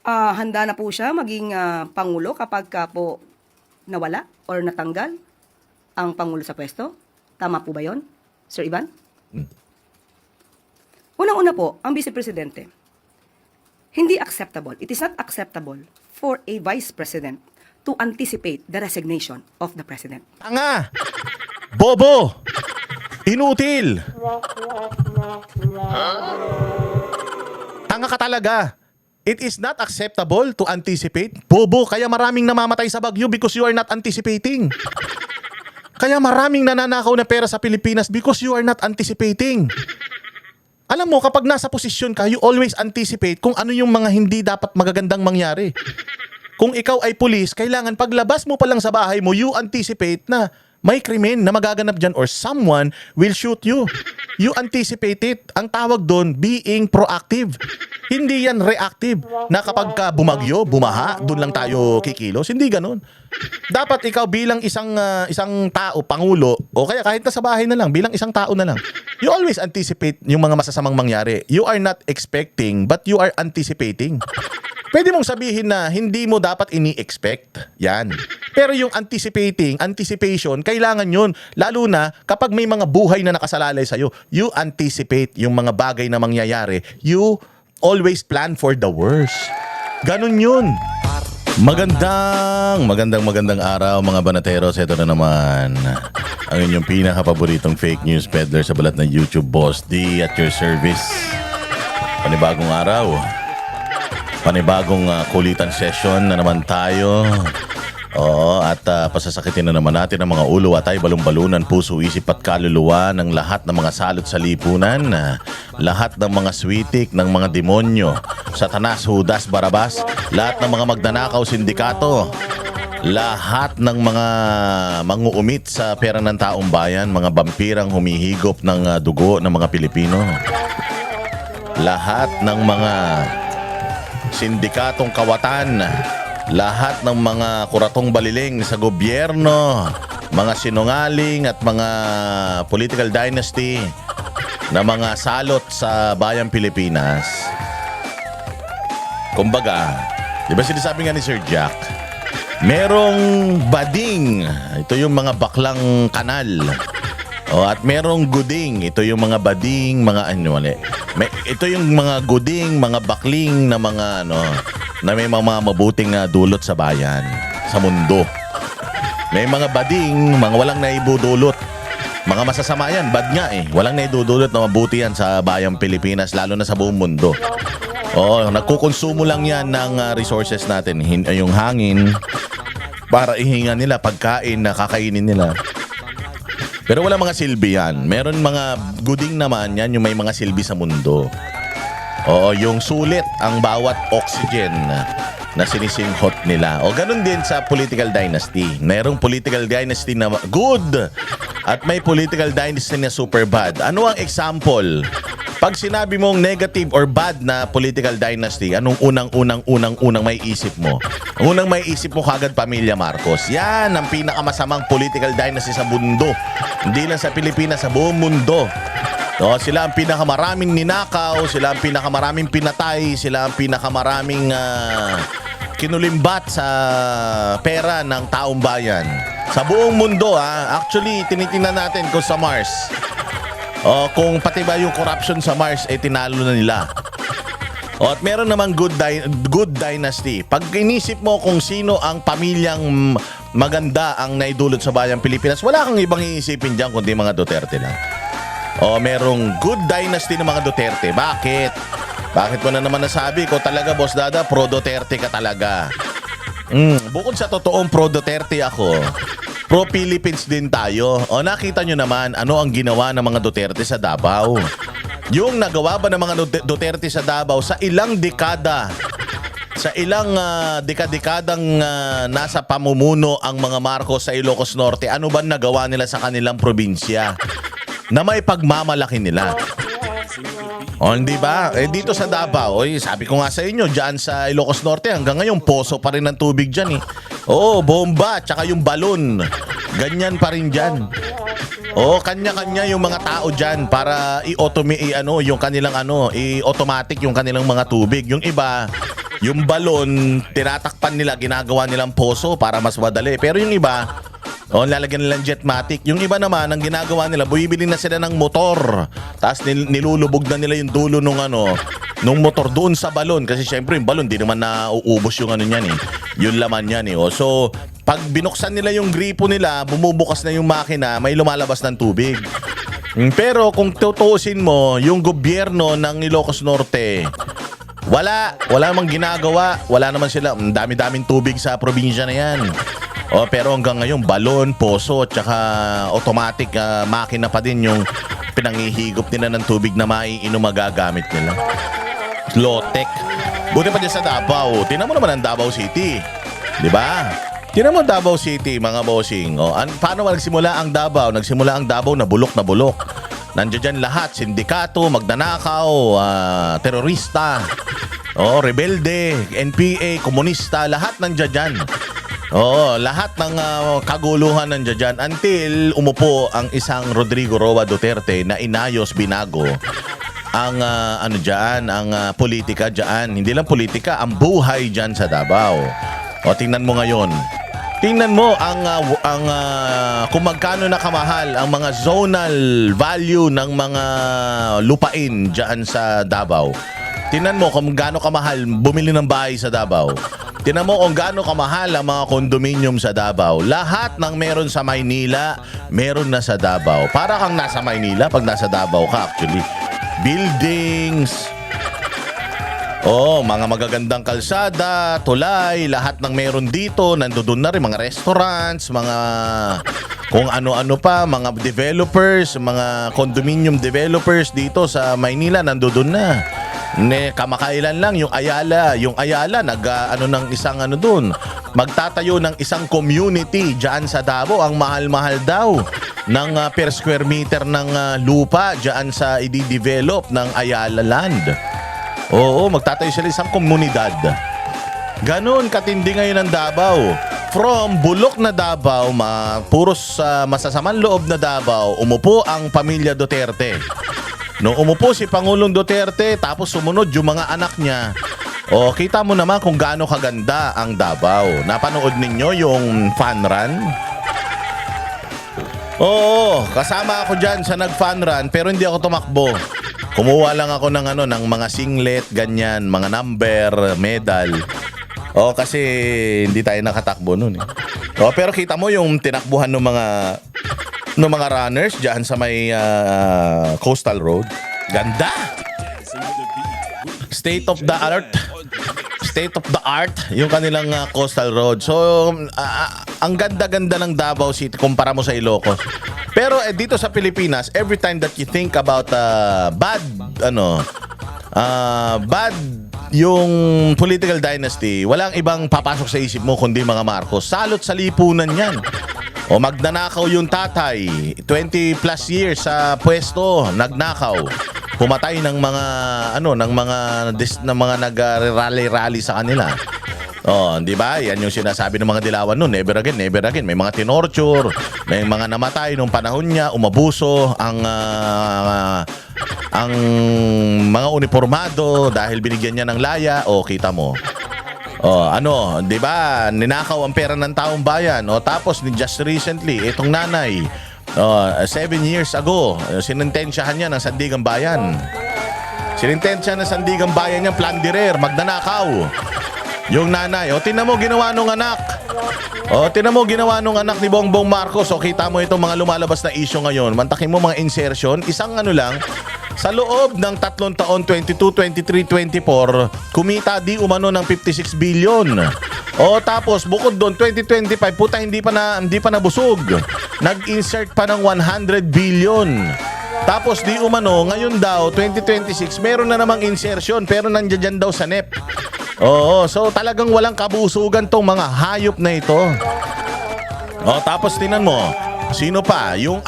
Handa na po siya maging pangulo kapag ka po nawala or natanggal ang pangulo sa pwesto? Tama po ba yon, Sir Ivan? Unang-una po, ang Vice Presidente, hindi acceptable, it is not acceptable for a Vice President to anticipate the resignation of the President. Tanga! Bobo! Inutil! Tanga ka talaga! It is not acceptable to anticipate. Bobo, kaya maraming namamatay sa bagyo because you are not anticipating. Kaya maraming nananakaw na pera sa Pilipinas because you are not anticipating. Alam mo, kapag nasa posisyon ka, you always anticipate kung ano yung mga hindi dapat magagandang mangyari. Kung ikaw ay pulis, kailangan paglabas mo pa lang sa bahay mo, you anticipate na may krimen na magaganap dyan or someone will shoot you. You anticipate it. Ang tawag doon, being proactive. Hindi yan reactive na kapag ka bumagyo, bumaha, doon lang tayo kikilos. Hindi ganun. Dapat ikaw bilang isang tao, pangulo, o kaya kahit nasa bahay na lang, bilang isang tao na lang, you always anticipate yung mga masasamang mangyari. You are not expecting, but you are anticipating. Pwede mong sabihin na hindi mo dapat ini-expect. Yan. Pero yung anticipation, kailangan yun. Lalo na kapag may mga buhay na nakasalalay sa'yo, you anticipate yung mga bagay na mangyayari. You always plan for the worst. Ganun yun. Magandang araw mga banateros. Ito na naman ang inyong pinaka-paboritong fake news peddler sa balat ng YouTube, Boss D at your service. Panibagong araw. Panibagong kulitan session na naman tayo. Oo, at pasasakitin na naman natin ang mga ulo at ay balon-balunan, puso, isip at kaluluwa ng lahat ng mga salot sa lipunan, lahat ng mga switik ng mga demonyo, Satanas, Judas, Barabas, lahat ng mga magnanakaw sindikato, lahat ng mga manguumit sa pera ng taong bayan, mga vampirang humihigop ng dugo ng mga Pilipino, lahat ng mga sindikatong kawatan, lahat ng mga kuratong baliling sa gobyerno, mga sinungaling at mga political dynasty na mga salot sa bayang Pilipinas. Kumbaga, di ba sinasabi nga ni Sir Jack, merong bading, ito yung mga baklang kanal. At merong guding, ito yung mga bading, mga ito yung mga guding, mga bakling na mga na may mga mabuting dulot sa bayan, sa mundo. May mga bading, mga walang naibudulot. Mga masasama yan, bad nga eh. Walang naidudulot na mabuti yan sa bayang Pilipinas, lalo na sa buong mundo. Nagkukonsumo lang yan ng resources natin, yung hangin, para ihinga nila, pagkain na kakainin nila. Pero wala mga silbi yan. Meron mga guding naman yan, yung may mga silbi sa mundo. Oo, yung sulit ang bawat oxygen na sinisinghot nila. O ganun din sa political dynasty. Merong political dynasty na good at may political dynasty na super bad. Ano ang example? Pag sinabi mong negative or bad na political dynasty, anong unang may isip mo? Ang unang may isip mo kagad, Pamilya Marcos. Yan ang pinakamasamang political dynasty sa mundo. Hindi lang sa Pilipinas, sa buong mundo. Sila ang pinakamaraming ninakaw, sila ang pinakamaraming pinatay, sila ang pinakamaraming kinulimbat sa pera ng taong bayan. Sa buong mundo, actually, tinitingnan natin kung sa Mars. Kung pati ba yung corruption sa Mars, tinalo na nila. At meron namang good dynasty. Pag inisip mo kung sino ang pamilyang maganda ang naidulot sa bayang Pilipinas, wala kang ibang iisipin dyan kundi mga Duterte lang. Merong good dynasty ng mga Duterte. Bakit? Bakit mo na naman nasabi ko talaga, Boss Dada, pro-Duterte ka talaga? Bukod sa totoong pro-Duterte ako, pro-Philippines din tayo. Nakita nyo naman ano ang ginawa ng mga Duterte sa Davao. Yung nagawa ba ng mga Duterte sa Davao sa ilang dekada, sa ilang dekadang nasa pamumuno ang mga Marcos sa Ilocos Norte, ano ba nagawa nila sa kanilang probinsya na may pagmamalaki nila? Hindi ba? Dito sa Davao, sabi ko nga sa inyo, dyan sa Ilocos Norte, hanggang ngayon, poso pa rin ang tubig dyan eh. Bomba, tsaka yung balon. Ganyan pa rin dyan. Kanya-kanya yung mga tao dyan para i-automatic yung kanilang i-automatic yung kanilang mga tubig. Yung iba, yung balon, tinatakpan nila, ginagawa nilang poso para mas madali. Pero yung iba, lalagyan nilang jetmatic. Yung iba naman, ang ginagawa nila, bumibili na sila ng motor. Tapos nilulubog na nila yung dulo nung motor doon sa balon. Kasi syempre yung balon, di naman nauubos yung ano niyan eh. Yung laman niyan eh. So, pag binuksan nila yung gripo nila, bumubukas na yung makina, may lumalabas ng tubig. Pero kung tutuusin mo, yung gobyerno ng Ilocos Norte, wala namang ginagawa. Wala naman sila. Dami-daming tubig sa probinsya na yan. Pero hanggang ngayon, balon, poso, tsaka automatic makina pa din yung pinangihigop nila ng tubig na maiinom magagamit nila. Low-tech. Buti pa dyan sa Davao. Tingnan mo naman ang Davao City. Di ba? Tingnan mo Davao City, mga bossing. Paano nagsimula ang Davao? Nagsimula ang Davao na bulok na bulok. Nandiyan dyan lahat. Sindikato, magnanakaw, terorista, rebelde, NPA, komunista. Lahat nandiyan dyan. Lahat ng kaguluhan nandiyan dyan until umupo ang isang Rodrigo Roa Duterte na inayos, binago ang ang politika diyan. Hindi lang politika, ang buhay diyan sa Davao. Tingnan mo ngayon. Tingnan mo ang kung magkano na kamahal ang mga zonal value ng mga lupain diyan sa Davao. Tingnan mo kung gaano kamahal bumili ng bahay sa Davao. Tingnan mo kung gaano kamahal ang mga condominium sa Davao. Lahat ng meron sa Maynila, meron na sa Davao. Para kang nasa Maynila pag nasa Davao ka actually. Buildings, mga magagandang kalsada, tulay, lahat ng meron dito, nandoon na rin mga restaurants, mga kung ano-ano pa, mga developers, mga condominium developers dito sa Maynila, nandoon na. Kamakailan lang yung Ayala ng isang doon. Magtatayo ng isang community diyan sa Davao. Ang mahal-mahal daw ng per square meter ng lupa diyan sa i-develop ng Ayala Land. Magtatayo sila isang komunidad. Ganon katindi ngayon ang Davao. From bulok na Davao, puros masasamang loob na Davao, umupo ang pamilya Duterte. Nung umupo si Pangulong Duterte, tapos sumunod yung mga anak niya, kita mo naman kung gaano kaganda ang Davao. Napanood ninyo yung fun run? Kasama ako dyan sa nag-fun run, pero hindi ako tumakbo. Kumuha lang ako ng mga singlet, ganyan, mga number, medal. Kasi hindi tayo nakatakbo nun eh. Pero kita mo yung tinakbuhan ng mga runners diyan sa may coastal road. Ganda. State of the art yung kanilang coastal road. So ang ganda-ganda ng Davao City kumpara mo sa Ilocos. Pero dito sa Pilipinas, every time that you think about bad yung political dynasty, walang ibang papasok sa isip mo kundi mga Marcos. Salot sa lipunan yan. Magnanakaw yung tatay, 20 plus years sa pwesto, nagnakaw. Pumatay ng mga nag-rally sa kanila. Di ba? Yan yung sinasabi ng mga dilawan noon, never again, never again. May mga tinorture, may mga namatay nung panahon niya, umabuso ang mga uniformado dahil binigyan niya ng laya. Kita mo. Di ba? Ninakaw ang pera ng taong bayan. Tapos just recently, itong nanay, 7 years ago, sinintensyahan niya ng Sandigang Bayan. Sinintensya ng Sandigang Bayan niya, planderer, magnanakaw. Yung nanay, tingnan mo ginawa nung anak. Tingnan mo ginawa nung anak ni Bongbong Marcos. Kita mo itong mga lumalabas na issue ngayon. Mantakin mo mga insertion, isang lang. Sa loob ng 3 taon, 22, 23, 24, kumita di umano ng 56 billion. Tapos bukod doon, 2025, puta hindi pa nabusog. Nag-insert pa ng 100 billion. Tapos di umano, ngayon daw, 2026, meron na namang insertion pero nandiyan daw sa NEP. So talagang walang kabusugan tong mga hayop na ito. Tapos tinan mo, sino pa? Yung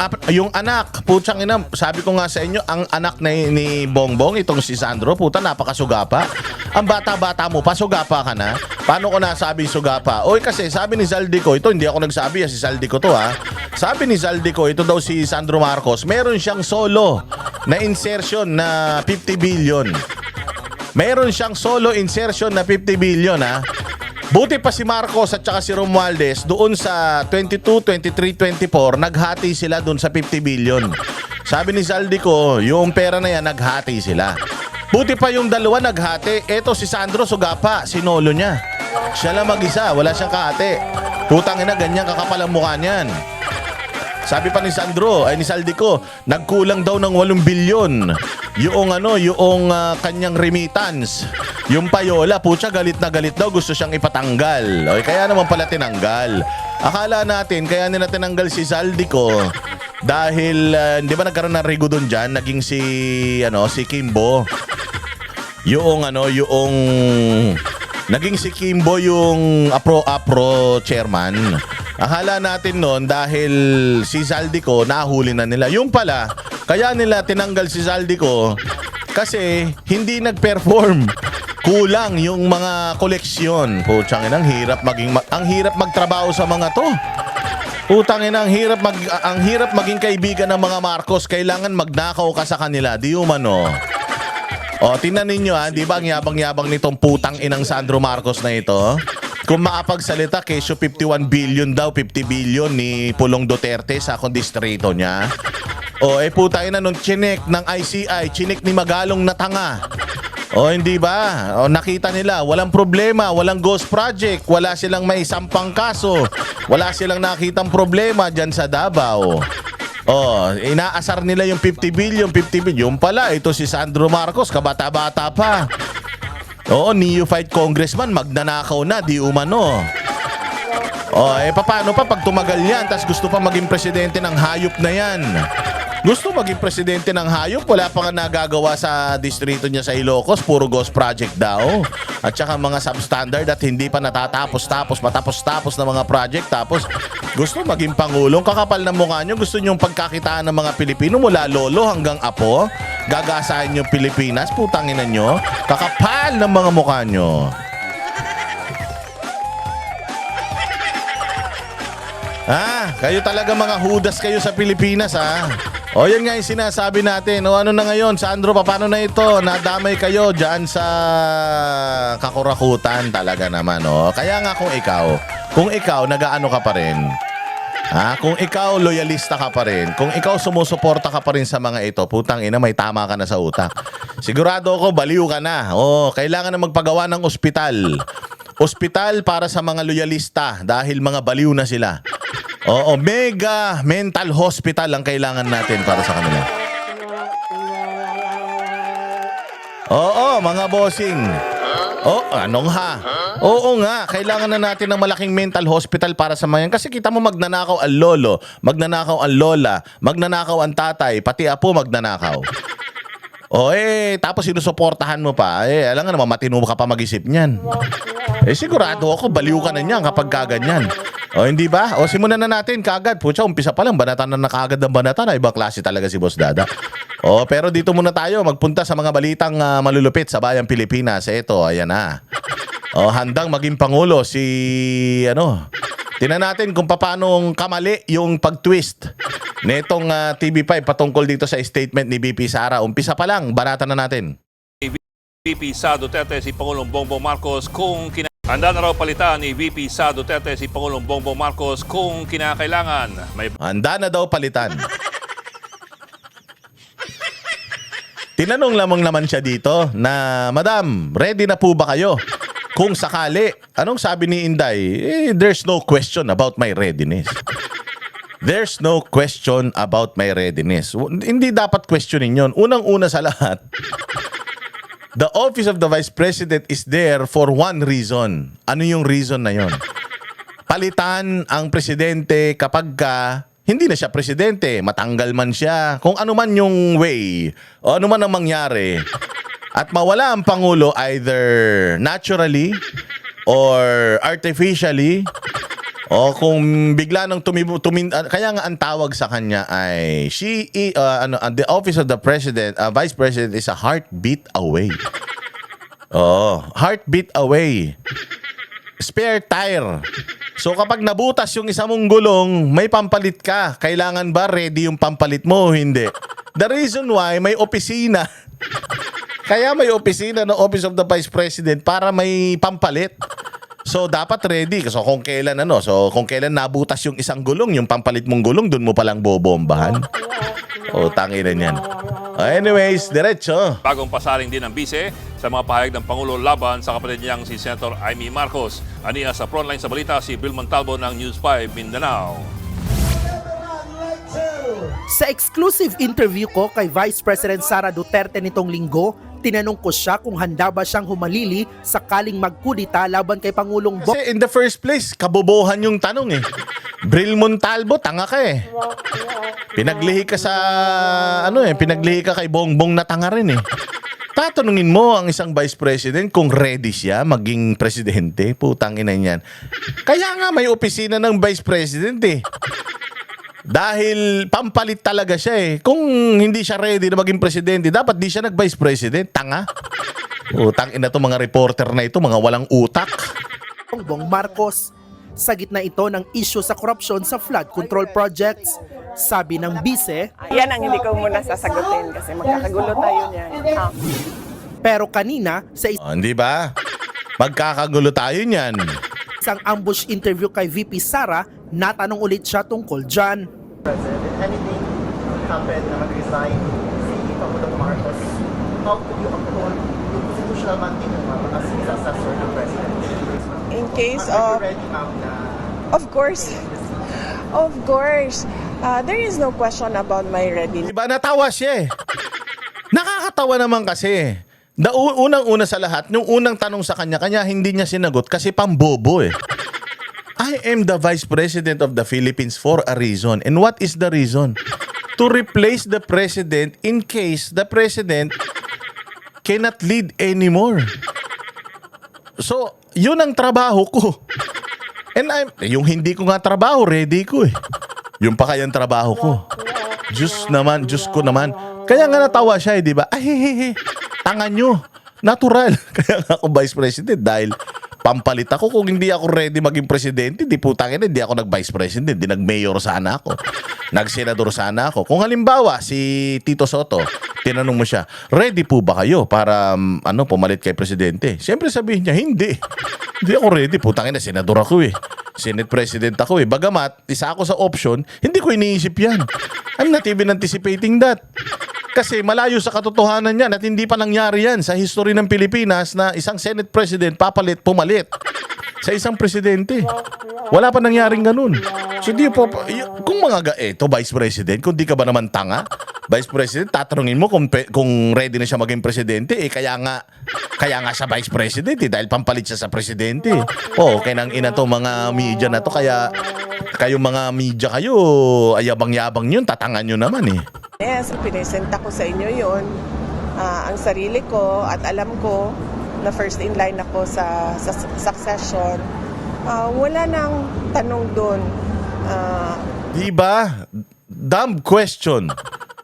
anak, putsang ina, sabi ko nga sa inyo, ang anak ni Bongbong, itong si Sandro, puta, napakasugapa. Ang bata-bata mo, pasugapa ka na. Paano ko nasabi sugapa? Kasi sabi ni Zaldico, ito hindi ako nagsabi, si Zaldico to ha. Sabi ni Zaldico, ito daw si Sandro Marcos, meron siyang solo na insertion na 50 billion. Mayroon siyang solo insertion na 50 billion ha. Buti pa si Marcos at saka si Romualdez doon sa 22, 23, 24, naghati sila doon sa 50 billion. Sabi ni Saldico, yung pera na yan, naghati sila. Buti pa yung dalawa naghati. Eto si Sandro Sugapa, sinolo niya. Siya lang mag-isa, wala siyang kahati. Putang ina, ganyan kakapal ang mukha niyan. Sabi pa ni Saldico, nagkulang daw ng 8 bilyon. Yung kanyang remittance. Yung payola, putya, galit na galit daw, gusto siyang ipatanggal. Okay, kaya naman pala tinanggal. Akala natin, kaya nila tinanggal si Saldico dahil, di ba nagkaroon ng rigo doon dyan, naging si Kimbo. Naging si Kimbo yung APRO chairman. Akala natin noon dahil si Saldico nahuli na nila. Yung pala, kaya nila tinanggal si Saldico kasi hindi nag-perform. Kulang yung mga koleksyon. Putsang ina, ang hirap magtrabaho sa mga to. Putang ina, ang hirap maging kaibigan ng mga Marcos. Kailangan magnakaw ka sa kanila. Di umano. O, tingnan ninyo ha, di ba ang yabang-yabang nitong putang inang Sandro Marcos na ito? Kung makapagsalita, kesyo 51 billion daw, 50 billion ni Pulong Duterte sa kondistrito niya. O, putang ina nung chinek ng ICI, chinek ni Magalong na tanga. O, hindi ba? O, nakita nila, walang problema, walang ghost project, wala silang may sampang kaso, wala silang nakitang problema dyan sa Davao. Oh, inaasar nila yung 50 billion. Pala, ito si Sandro Marcos, kabata-bata pa. Oo, neophyte congressman, magnanakaw na, di umano. Oh, paano pa pag tumagal yan, tas gusto pa maging presidente ng hayop na yan? Gusto maging presidente ng hayop, wala pa nga nagagawa sa distrito niya sa Ilocos, puro ghost project daw. At saka mga substandard at hindi pa matapos-tapos na mga project. Tapos gusto maging pangulong, kakapal ng mukha nyo, gusto nyong pagkakitaan ng mga Pilipino mula lolo hanggang apo, gagasahin yung Pilipinas, putanginan nyo, kakapal ng mga mukha nyo. Kayo talaga mga hudas kayo sa Pilipinas O yan nga yung sinasabi natin. O ano na ngayon, Sandro, paano na ito? Nadamay kayo dyan sa kakurakutan talaga naman. Kaya nga kung ikaw nagaano ka pa rin. Kung ikaw loyalista ka pa rin, kung ikaw sumusuporta ka pa rin sa mga ito, putang ina, may tama ka na sa utak. Sigurado ako, baliw ka na. Kailangan na magpagawa ng ospital. Ospital para sa mga loyalista dahil mga baliw na sila. Oo, mega mental hospital ang kailangan natin para sa kanila. Oo, mga bossing. Anong ha? Oo nga, kailangan na natin ng malaking mental hospital para sa mga yan. Kasi kita mo magnanakaw ang lolo, magnanakaw ang lola, magnanakaw ang tatay, pati apo magnanakaw. Tapos sinusuportahan mo pa. Alam nga naman, matino ka pa mag-isip niyan. Sigurado ako, baliw ka na niyan kapag kaganyan. Hindi ba? Simulan na natin kagad. Pucha, umpisa pa lang, banatan na nakagad ng banatan. Ibang klase talaga si Boss Dada. Pero dito muna tayo, magpunta sa mga balitang malulupit sa bayang Pilipinas. Ito, ayan na. Handang maging pangulo si, tingnan natin kung paano kamali yung pag-twist netong TV5 patungkol dito sa statement ni VP Sara. Umpisa pa lang, banatan na natin. VP sa Duterte si Pangulong Bongbong Marcos kung handa na raw palitan ni VP sa Duterte si Pangulong Bongbong Marcos kung kinakailangan. Handa na daw palitan. Tinanong lamang naman siya dito na, Madam, ready na po ba kayo? Kung sakali, anong sabi ni Inday? There's no question about my readiness. There's no question about my readiness. Hindi dapat questionin yon. Unang-una sa lahat, the office of the Vice President is there for one reason. Ano yung reason na yon? Palitan ang presidente kapag hindi na siya presidente, matanggal man siya, kung ano man yung way, o ano man ang mangyari, at mawala ang Pangulo either naturally or artificially, o kung bigla nang kaya nga ang tawag sa kanya ay the office of the president, vice president is a heartbeat away. Heartbeat away. Spare tire. So kapag nabutas yung isa mong gulong, may pampalit ka. Kailangan ba ready yung pampalit mo o hindi? The reason why may opisina Kaya may opisina ng Office of the Vice President para may pampalit. So dapat ready. So kung kailan kung kailan nabutas yung isang gulong, yung pampalit mong gulong, dun mo palang bobombahan. O tanginan yan. Anyways, diretso. Bagong pasaring din ang bise sa mga pahayag ng Pangulo laban sa kapatid niyang si Senator Amy Marcos. Aniya sa frontline sa balita si Bill Montalvo ng News 5 Mindanao. Sa exclusive interview ko kay Vice President Sara Duterte nitong linggo, tinanong ko siya kung handa ba siyang humalili sakaling magkudita laban kay Pangulong Kasi in the first place, kabobohan yung tanong eh. Bril Montalvo, tanga ka eh. Pinaglihi ka sa, pinaglihi ka kay Bongbong na tanga rin eh. Tatanungin mo ang isang vice president kung ready siya maging presidente. Putang ina niyan. Kaya nga may opisina ng vice president eh. Dahil pampalit talaga siya eh. Kung hindi siya ready na maging presidente, dapat di siya nag-vice president. Tanga. Utang ina to mga reporter na ito, mga walang utak. Bongbong Marcos. Sa gitna ito ng issue sa korupsyon sa flood control projects. Sabi ng bise, Yan ang hindi ko muna sasagutin kasi magkakagulo tayo niyan. pero kanina sa Hindi ba? Magkakagulo tayo niyan. isang ambush interview kay VP Sara, natanong ulit siya tungkol dyan. President, if anything happened na mag-resign si Pangulong Marcos, how could you uphold yung constitutional mandate mo as his successor to President? In case Are of, you ready, ma'am, na of course, there is no question about my readiness. Diba natawa siya eh. Nakakatawa naman kasi. Unang-una sa lahat, yung unang tanong sa kanya hindi niya sinagot kasi pambobo eh. I am the Vice President of the Philippines for a reason. And what is the reason? To replace the President in case the President cannot lead anymore. So, yun ang trabaho ko. And yung hindi ko nga trabaho, ready ko eh. Yung pa kayang trabaho ko. Diyos ko naman. Kaya nga natawa siya eh, di ba? Ay, tanga nyo. Natural. Kaya nga ako Vice President dahil pampalit ako. Kung hindi ako ready maging presidente, di putangin, hindi ako nag-Vice President, di nag-mayor sana ako. Nag-senador sana ako. Kung halimbawa, si Tito Soto, tinanong mo siya, ready po ba kayo para pumalit kay presidente? Siyempre sabihin niya, hindi. Hindi ako ready. Putangin na, senador ako eh. Senate President ako eh. Bagamat, isa ako sa option, hindi ko iniisip yan. I'm not even anticipating that. Kasi malayo sa katotohanan yan at hindi pa nangyari yan sa history ng Pilipinas na isang Senate President pumalit sa isang presidente. Wala pa nangyaring ganun. So di po, kung Vice President, kung di ka ba naman tanga, Vice President, tatanungin mo kung ready na siya maging presidente, kaya nga siya Vice President dahil pampalit siya sa presidente. Kaya nang ina to mga media na to, kaya kayo mga media kayo, ayabang-yabang yun, tatangan nyo naman eh. Yes, pinesenta ko sa inyo yon ang sarili ko at alam ko na first in line ako sa succession. Wala nang tanong doon. Diba? Dumb question.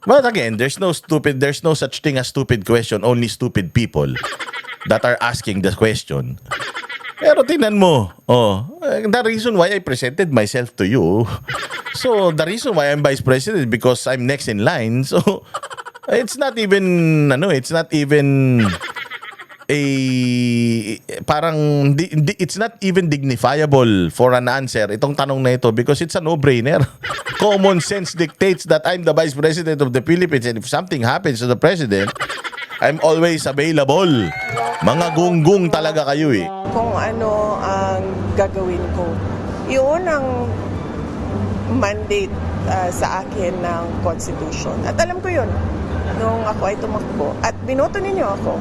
But again, there's no such thing as stupid question, only stupid people that are asking the question. Pero tingnan mo, the reason why I presented myself to you, so the reason why I'm Vice President because I'm next in line. So it's not even it's not even dignifiable for an answer itong tanong na ito because it's a no-brainer. Common sense dictates that I'm the Vice President of the Philippines and if something happens to the President, I'm always available. Mga gunggong talaga kayo eh. Kung ano ang gagawin ko. Yun ang mandate sa akin ng Constitution. At alam ko yun nung ako ay tumakbo. At binoto ninyo ako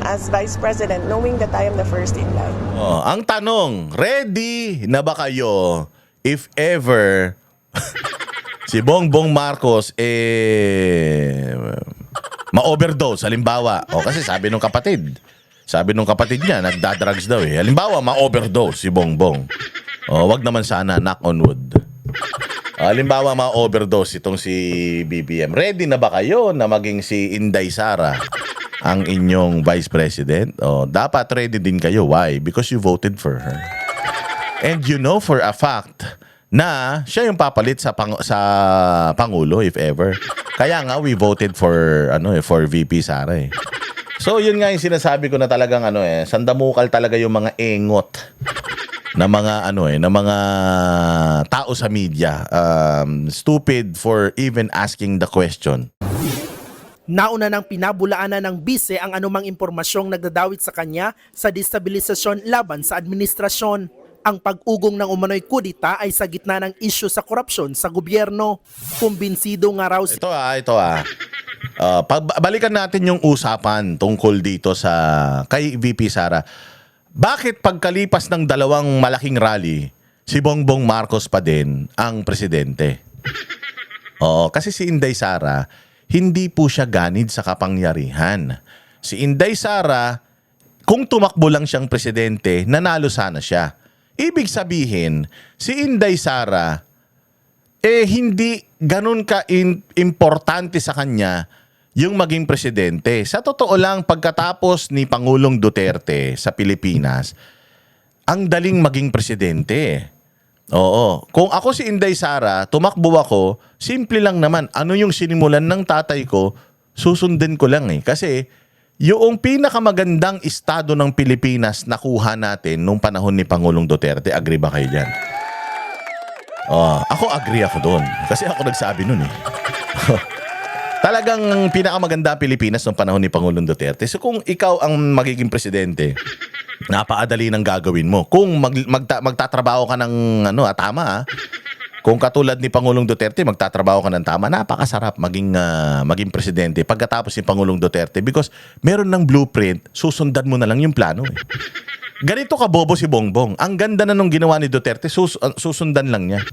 as Vice President knowing that I am the first in line. Ang tanong, ready na ba kayo if ever si Bongbong Marcos ma-overdose, halimbawa. Kasi sabi nung kapatid niya, nagdadrugs daw eh. Halimbawa, ma-overdose si Bongbong. Wag naman sana, knock on wood. Halimbawa, ma-overdose itong si BBM. Ready na ba kayo na maging si Inday Sara ang inyong Vice President? Dapat ready din kayo. Why? Because you voted for her. And you know for a fact na siya yung papalit sa sa pangulo if ever. Kaya nga we voted for for VP Sara eh. So yun nga yung sinasabi ko na talagang sandamukal talaga yung mga engot na mga na mga tao sa media. Stupid for even asking the question. Nauna nang pinabulaanan ng bise ang anumang impormasyong nagdadawit sa kanya sa destabilisasyon laban sa administrasyon. Ang pag-ugong ng umano'y kudita ay sa gitna ng isyu sa korupsyon sa gobyerno. Kumbinsido nga raw si Ito balikan natin yung usapan tungkol dito sa kay VP Sara. Bakit pagkalipas ng dalawang malaking rally, si Bongbong Marcos pa din ang presidente? Kasi si Inday Sara, hindi po siya ganid sa kapangyarihan. Si Inday Sara, kung tumakbo lang siyang presidente, nanalo sana siya. Ibig sabihin, si Inday Sara, hindi ganun ka-importante sa kanya yung maging presidente. Sa totoo lang, pagkatapos ni Pangulong Duterte sa Pilipinas, ang daling maging presidente. Oo. Kung ako si Inday Sara, tumakbo ako, simple lang naman. Ano yung sinimulan ng tatay ko, susundin ko lang eh. Kasi yung pinakamagandang estado ng Pilipinas nakuha natin nung panahon ni Pangulong Duterte. Agree ba kayo dyan? Ako agree ako doon. Kasi ako nagsabi nun eh. Talagang pinakamaganda ang Pilipinas nung panahon ni Pangulong Duterte. So kung ikaw ang magiging presidente, napaadali ng gagawin mo. Kung magtatrabaho ka ng tama. Kung katulad ni Pangulong Duterte, magtatrabaho ka ng tama, napakasarap maging presidente pagkatapos ni Pangulong Duterte because meron ng blueprint, susundan mo na lang yung plano eh. Ganito ka bobo si Bongbong. Ang ganda na nung ginawa ni Duterte, susundan lang niya.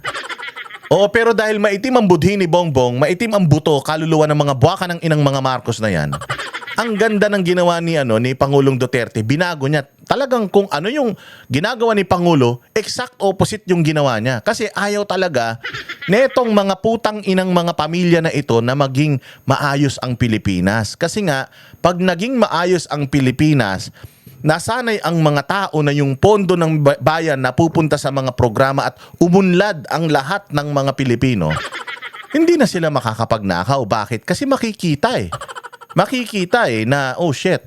Pero dahil maitim ang budhi ni Bongbong, maitim ang buto, kaluluwa ng mga buwaka ng inang mga Marcos na yan, ang ganda ng ginawa ni Pangulong Duterte, binago niya. Talagang kung ano yung ginagawa ni Pangulo, exact opposite yung ginawa niya. Kasi ayaw talaga netong mga putang inang mga pamilya na ito na maging maayos ang Pilipinas. Kasi nga, pag naging maayos ang Pilipinas, nasanay ang mga tao na yung pondo ng bayan na pupunta sa mga programa at umunlad ang lahat ng mga Pilipino, hindi na sila makakapagnakaw. Bakit? Kasi makikita na, oh shit,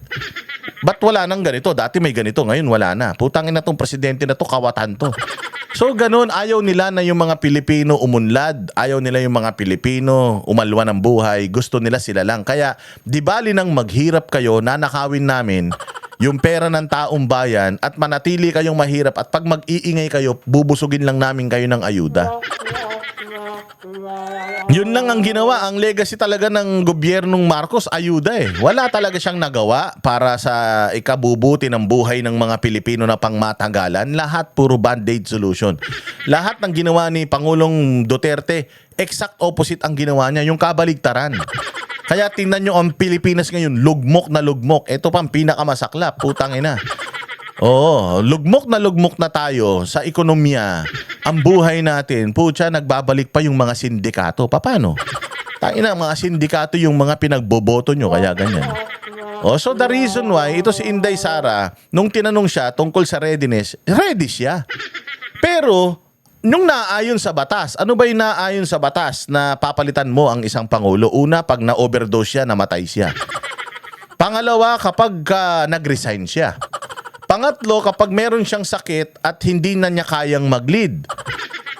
ba't wala nang ganito? Dati may ganito, ngayon wala na. Putangin na tong presidente na to, kawatan to. So ganun, ayaw nila na yung mga Pilipino umunlad, ayaw nila yung mga Pilipino umalwa ng buhay, gusto nila sila lang. Kaya di bali nang maghirap kayo, nanakawin namin yung pera ng taong bayan at manatili kayong mahirap at pag mag-iingay kayo, bubusugin lang namin kayo ng ayuda. Yun lang ang ginawa. Ang legacy talaga ng gobyernong Marcos, ayuda eh. Wala talaga siyang nagawa para sa ikabubuti ng buhay ng mga Pilipino na pangmatagalan. Lahat puro band-aid solution. Lahat ng ginawa ni Pangulong Duterte, exact opposite ang ginawa niya, yung kabaligtaran. Kaya tingnan nyo ang Pilipinas ngayon, lugmok na lugmok. Ito pang pinakamasaklap, putang ina. Lugmok na tayo sa ekonomiya. Ang buhay natin, putya, nagbabalik pa yung mga sindikato. Paano? Taina, mga sindikato yung mga pinagboboto nyo, kaya ganyan. So the reason why, ito si Inday Sara, nung tinanong siya tungkol sa readiness, ready siya. Pero, nung naayon sa batas, ano ba yung naayon sa batas na papalitan mo ang isang pangulo? Una, pag na-overdose siya, namatay siya. Pangalawa, kapag nag-resign siya. Pangatlo, kapag meron siyang sakit at hindi na niya kayang mag-lead.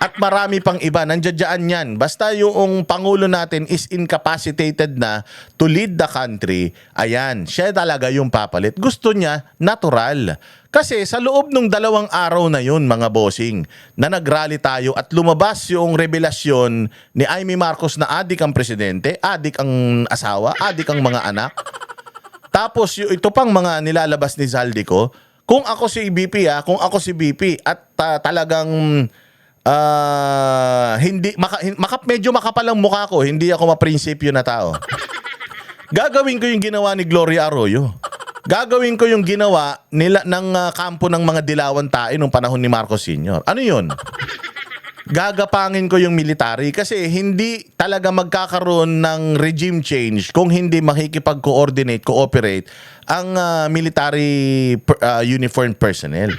At marami pang iba, nandiyan yan. Basta yung Pangulo natin is incapacitated na to lead the country, ayan, siya talaga yung papalit. Gusto niya, natural. Kasi sa loob ng 2 araw na yun, mga bossing, na nagrally tayo at lumabas yung revelasyon ni Amy Marcos na adik ang presidente, adik ang asawa, adik ang mga anak. Tapos ito pang mga nilalabas ni Zaldico, kung ako si BP at talagang medyo makapal ang mukha ko, hindi ako maprinsipyo na tao. Gagawin ko yung ginawa ni Gloria Arroyo. Gagawin ko yung ginawa nila ng kampo ng mga dilawan tae nung panahon ni Marcos Sr. Ano yun? Gagapangin ko yung military kasi hindi talaga magkakaroon ng regime change kung hindi makikipag-coordinate, cooperate ang military uniformed personnel.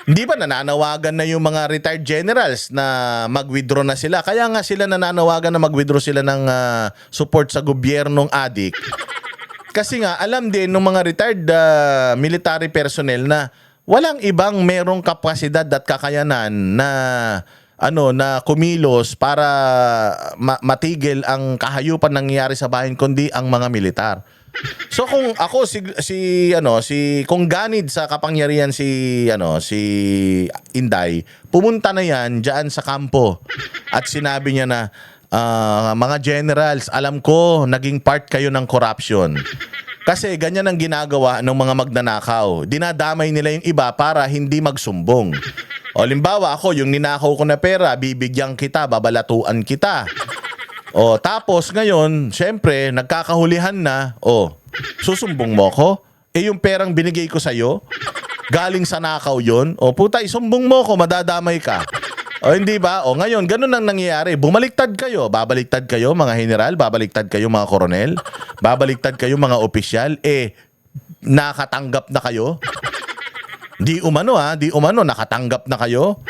Hindi ba nananawagan na yung mga retired generals na mag-withdraw na sila? Kaya nga sila nananawagan na mag-withdraw sila ng support sa gobyernong adik. Kasi nga alam din ng mga retired military personnel na walang ibang merong kapasidad at kakayanan na na kumilos para matigil ang kahayupan nangyayari sa bayan kundi ang mga militar. So kung ako kung ganid sa kapangyarihan si Inday, pumunta na yan diyan sa kampo at sinabi niya na mga generals, alam ko naging part kayo ng corruption. Kasi ganyan ang ginagawa ng mga magnanakaw. Dinadamay nila yung iba para hindi magsumbong. O limbawa ako, yung ninakaw ko na pera, bibigyan kita, babalatuan kita. O tapos ngayon, syempre, nagkakahulihan na. O, susumbong mo ko? Eh yung perang binigay ko sa'yo, galing sa nakaw yun. O puta, isumbong mo ko, madadamay ka. O hindi ba? O ngayon, ganun ang nangyayari. Bumaliktad kayo. Babaliktad kayo mga general, babaliktad kayo mga koronel, babaliktad kayo mga opisyal. Eh, nakatanggap na kayo? Di umano nakatanggap na kayo?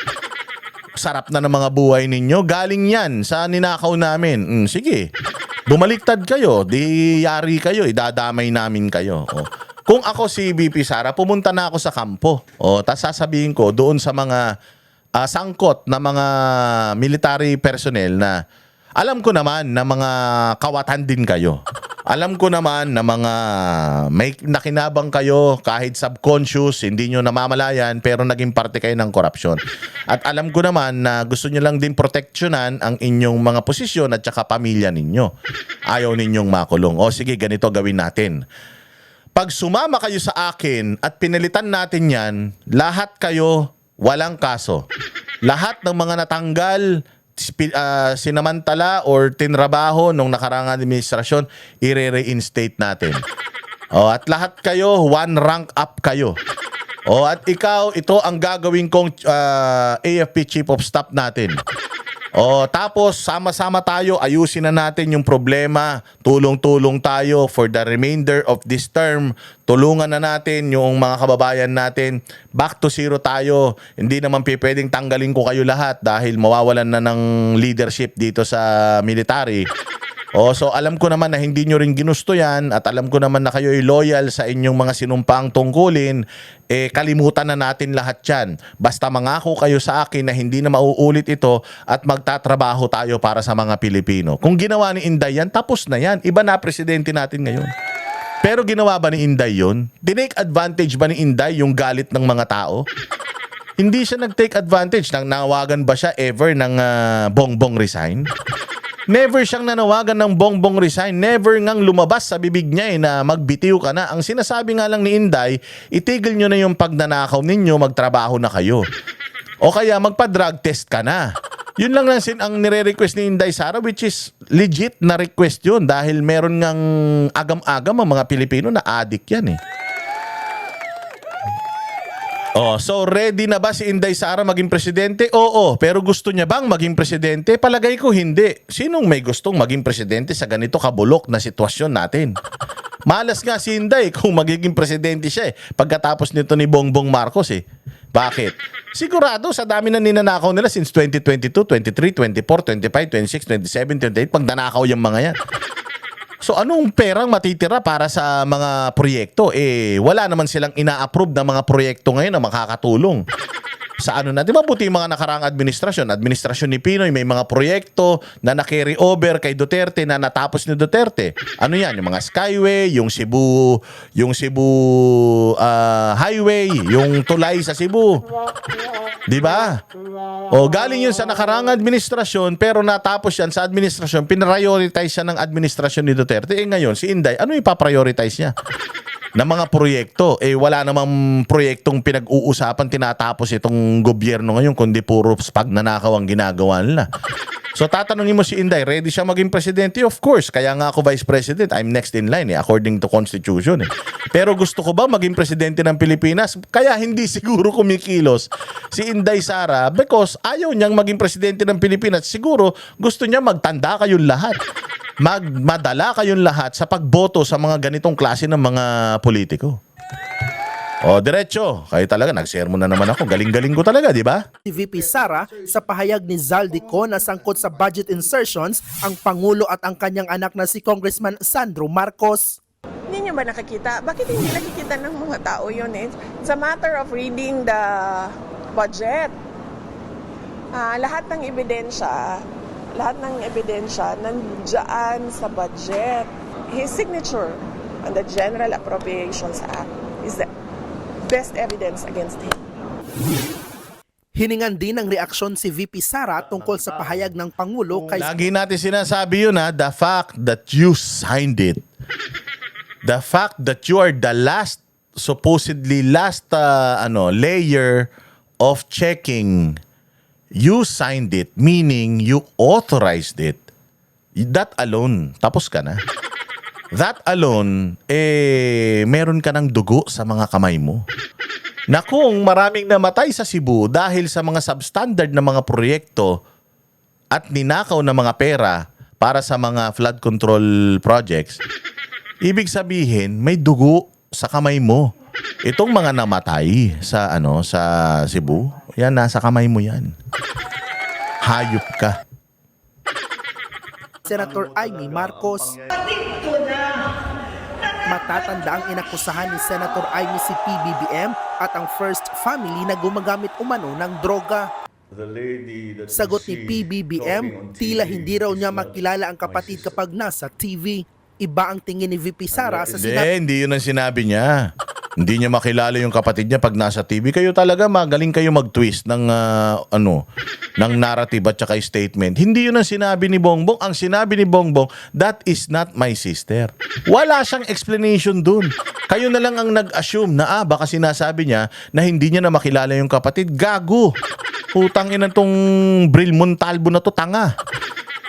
Sarap na ng mga buhay ninyo. Galing yan sa ninakaw namin. Sige, bumaliktad kayo. Di yari kayo. Idadamay namin kayo. O. Kung ako si VP Sara, pumunta na ako sa kampo. O, tas sasabihin ko doon sa mga sangkot na mga military personnel na alam ko naman na mga kawatan din kayo. Alam ko naman na mga may nakinabang kayo kahit subconscious, hindi nyo namamalayan pero naging parte kayo ng korupsyon. At alam ko naman na gusto nyo lang din proteksyonan ang inyong mga posisyon at saka pamilya ninyo. Ayaw ninyong makulong. O sige, ganito gawin natin. Pag sumama kayo sa akin at pinalitan natin yan, lahat kayo walang kaso. Lahat ng mga natanggal, sinamantala or tinrabaho nung nakaraang administrasyon, i-reinstate natin. O, at lahat kayo, one rank up kayo. O, at ikaw, ito ang gagawin kong AFP Chief of Staff natin. O, tapos sama-sama tayo, ayusin na natin yung problema, tulong-tulong tayo for the remainder of this term. Tulungan na natin yung mga kababayan natin. Back to zero tayo. Hindi naman pwedeng tanggalin ko kayo lahat dahil mawawalan na ng leadership dito sa military. O, so alam ko naman na hindi nyo rin ginusto yan at alam ko naman na kayo ay loyal sa inyong mga sinumpaang tungkulin. Eh, kalimutan na natin lahat yan. Basta mangako kayo sa akin na hindi na mauulit ito at magtatrabaho tayo para sa mga Pilipino. Kung ginawa ni Inday yan, tapos na yan. Iba na presidente natin ngayon. Pero ginawa ba ni Inday yun? Tinake advantage ba ni Inday yung galit ng mga tao? Hindi siya nag-take advantage. Nawagan ba siya ever ng Bongbong resign? Never siyang nanawagan ng Bongbong resign. Never ngang lumabas sa bibig niya na magbitiw ka na. Ang sinasabi nga lang ni Inday, itigil nyo na yung pagnanakaw ninyo, magtrabaho na kayo. O kaya magpa-drug test ka na. Yun lang ang nire-request ni Inday Sara, which is legit na request yun dahil meron ngang agam-agam ang mga Pilipino na addict yan eh. Oh, so ready na ba si Inday Sara maging presidente? Oo, pero gusto niya bang maging presidente? Palagay ko hindi. Sinong may gustong maging presidente sa ganito kabulok na sitwasyon natin? Malas nga si Inday kung magiging presidente siya eh. Pagkatapos nito ni Bongbong Marcos eh. Bakit? Sigurado sa dami na ninanakaw nila since 2022, 23, 24, 25, 26, 27, 28, pag nanakaw yung mga yan. So anong perang matitira para sa mga proyekto? Eh wala naman silang ina-approve na mga proyekto ngayon na makakatulong. Sa ano na, di ba buti yung mga nakaraang administrasyon ni Pinoy, may mga proyekto na na-carry over kay Duterte na natapos ni Duterte. Ano yan? Yung mga Skyway, yung Cebu Highway, yung tulay sa Cebu. Di ba? O galing yun sa nakaraang administrasyon pero natapos yan sa administrasyon, pinrioritize siya ng administrasyon ni Duterte. Eh ngayon, si Inday, ano ipaprioritize niya? Na mga proyekto, eh wala namang proyektong pinag-uusapan tinatapos itong gobyerno ngayon kundi puro pagnanakaw ang ginagawa nila. So tatanungin mo si Inday, ready siya maging presidente? Of course, kaya nga ako vice president, I'm next in line according to constitution eh. Pero gusto ko ba maging presidente ng Pilipinas? Kaya hindi siguro kumikilos si Inday Sara because ayaw niyang maging presidente ng Pilipinas. Siguro gusto niya magtanda kayong lahat. Madala kayong lahat sa pagboto sa mga ganitong klase ng mga politiko. O, diretso. Kayo talaga, nag-share mo na naman ako. Galing-galing ko talaga, di ba? Si VP Sara sa pahayag ni Zaldico na sangkot sa budget insertions ang Pangulo at ang kanyang anak na si Congressman Sandro Marcos. Hindi nyo ba nakikita? Bakit hindi nakikita ng mga tao yun eh? It's a matter of reading the budget. Lahat ng ebidensya nandiyan sa budget. His signature on the General Appropriations Act is the best evidence against him. Hiningan din ng reaksyon si VP Sara tungkol sa pahayag ng Pangulo kay Lagi natin sinasabi yun, ha? The fact that you signed it. The fact that you are the supposedly last layer of checking. You signed it, meaning you authorized it. That alone, tapos ka na. That alone, meron ka ng dugo sa mga kamay mo. Na kung maraming namatay sa Cebu dahil sa mga substandard na mga proyekto at ninakaw na mga pera para sa mga flood control projects, ibig sabihin may dugo sa kamay mo. Itong mga namatay sa Cebu, yan nasa kamay mo yan. Hayop ka. Senator Amy Marcos. Matatanda ang inakusahan ni Senator Amy si PBBM at ang First Family na gumagamit umano ng droga. Sagot ni PBBM, tila hindi raw niya makilala ang kapatid kapag nasa TV. Iba ang tingin ni VP Sara sa Hindi yun ang sinabi niya. Hindi niya makilala yung kapatid niya pag nasa TV. Kayo talaga magaling kayo mag-twist ng ng narrative at saka statement. Hindi yun ang sinabi ni Bongbong. Ang sinabi ni Bongbong, that is not my sister. Wala siyang explanation dun. Kayo na lang ang nag-assume na baka sinasabi niya na hindi niya na makilala yung kapatid. Gago. Putang ina tong Bril Montalvo na to, tanga.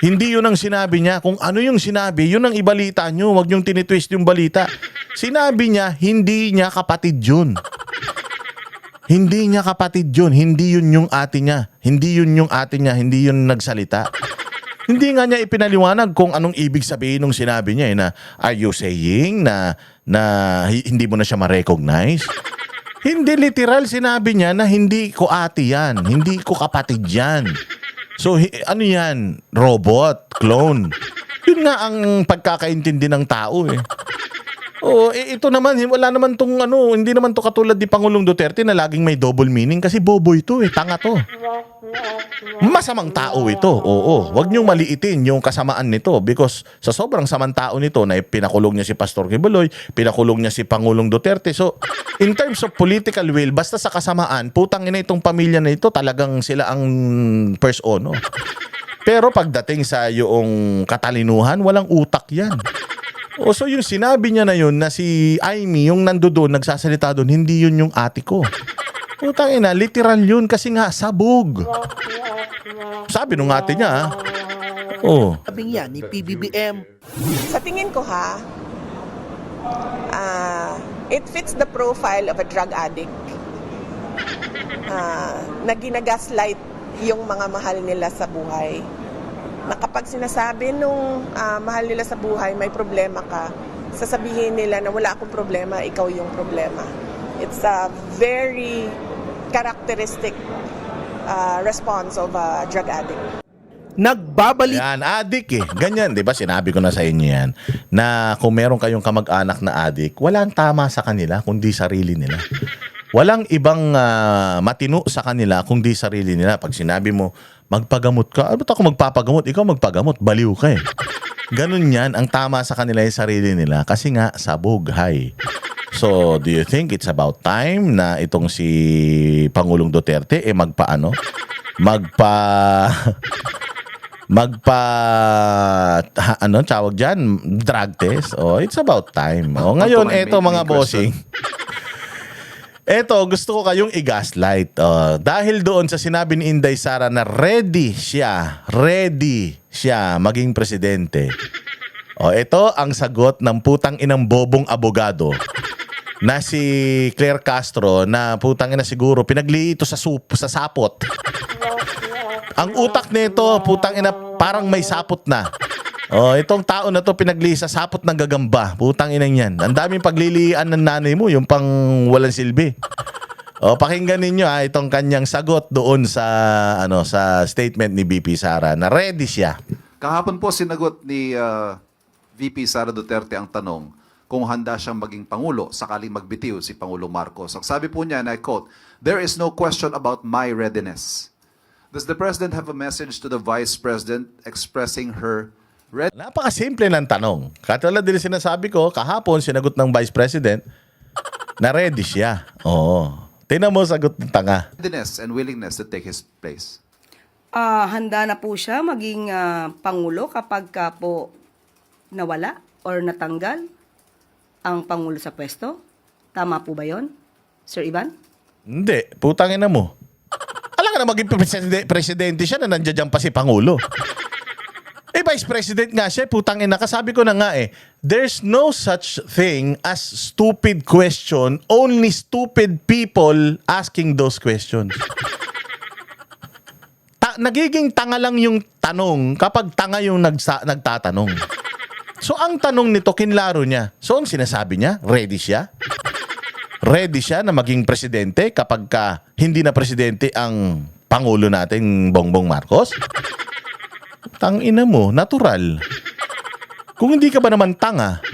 Hindi yun ang sinabi niya. Kung ano yung sinabi, yun ang ibalita nyo. Huwag niyong tinitwist yung balita. Sinabi niya, hindi niya kapatid yun. Hindi niya kapatid yun. Hindi yun yung ate niya. Hindi yun yung ate niya. Hindi yun nagsalita. Hindi nga niya ipinaliwanag kung anong ibig sabihin nung sinabi niya. Na, are you saying na hindi mo na siya ma-recognize? Hindi literal sinabi niya na hindi ko ate yan. Hindi ko kapatid yan. So, ano yan? Robot? Clone? Yun nga ang pagkakaintindi ng tao eh. Ito naman, wala naman tong hindi naman to katulad ni Pangulong Duterte na laging may double meaning kasi bobo ito eh, tanga to. Masamang tao ito, oo. Huwag niyong maliitin yung kasamaan nito because sa sobrang samang tao nito na pinakulong niya si Pastor Kibuloy, pinakulong niya si Pangulong Duterte. So, in terms of political will, basta sa kasamaan, putang ina itong pamilya na ito, talagang sila ang first ono. Pero pagdating sa yung katalinuhan, walang utak yan. So yung sinabi niya na yun na si Amy, yung nandoon, nagsasalita doon, hindi yun yung ate ko. Putang ina, literal yun kasi nga sabog. Sabi nung ate niya, Sabing yan ni PBBM. Sa tingin ko it fits the profile of a drug addict na ginagaslight yung mga mahal nila sa buhay. Na kapag sinasabi nung mahal nila sa buhay, may problema ka, sasabihin nila na wala akong problema, ikaw yung problema. It's a very characteristic response of a drug addict. Nagbabalik yan, adik eh. Ganyan, di ba? Sinabi ko na sa inyo yan na kung meron kayong kamag-anak na adik, walang tama sa kanila kundi sarili nila. Walang ibang matino sa kanila kundi sarili nila. Pag sinabi mo, magpagamot ka, ba't ako magpapagamot? Ikaw magpagamot, baliw ka eh. Ganun yan, ang tama sa kanila yung sarili nila kasi nga sabog, hay. So, do you think it's about time na itong si Pangulong Duterte tawag dyan, drug test? It's about time. Ngayon, eto mga bossing. Eto, gusto ko kayong i-gaslight. Dahil doon sa sinabi ni Inday Sara na ready siya maging presidente. Ito ang sagot ng putang inang bobong abogado na si Claire Castro na putang ina siguro pinagli ito sa sapot. Ang utak nito, putang ina, parang may sapot na. Oh, itong tao na to pinagli sa sapot ng gagamba. Putang inang yan. Ang daming paglilian ng nanay mo, yung pang walang silbi. O, pakinggan ninyo itong kanyang sagot doon sa sa statement ni VP Sara na ready siya. Kahapon po sinagot ni VP Sara Duterte ang tanong kung handa siyang maging Pangulo sakaling magbitiw si Pangulong Marcos. Ang sabi po niya, and I quote, "There is no question about my readiness." Does the President have a message to the Vice President expressing her readiness? Napakasimple ng tanong. Katulad din sinasabi ko, kahapon sinagot ng Vice President na ready siya. Oo. Tingnan mo sagot ng tanga. And willingness to take his place? Handa na po siya maging Pangulo kapag ka po nawala or natanggal ang Pangulo sa pwesto. Tama po ba yon, Sir Ivan? Hindi. Putangin na mo. Alam ka na maging presidente siya na nandiyan dyan pa si Pangulo. Vice President nga siya, putang ina. Kasabi ko na nga there's no such thing as stupid question, only stupid people asking those questions. Nagiging tanga lang yung tanong kapag tanga yung nagtatanong. So ang tanong nito, kinlaro niya. So ang sinasabi niya, ready siya? Ready siya na maging presidente kapag hindi na presidente ang Pangulo nating Bongbong Marcos? Tangina mo, natural. Kung hindi ka ba naman tanga,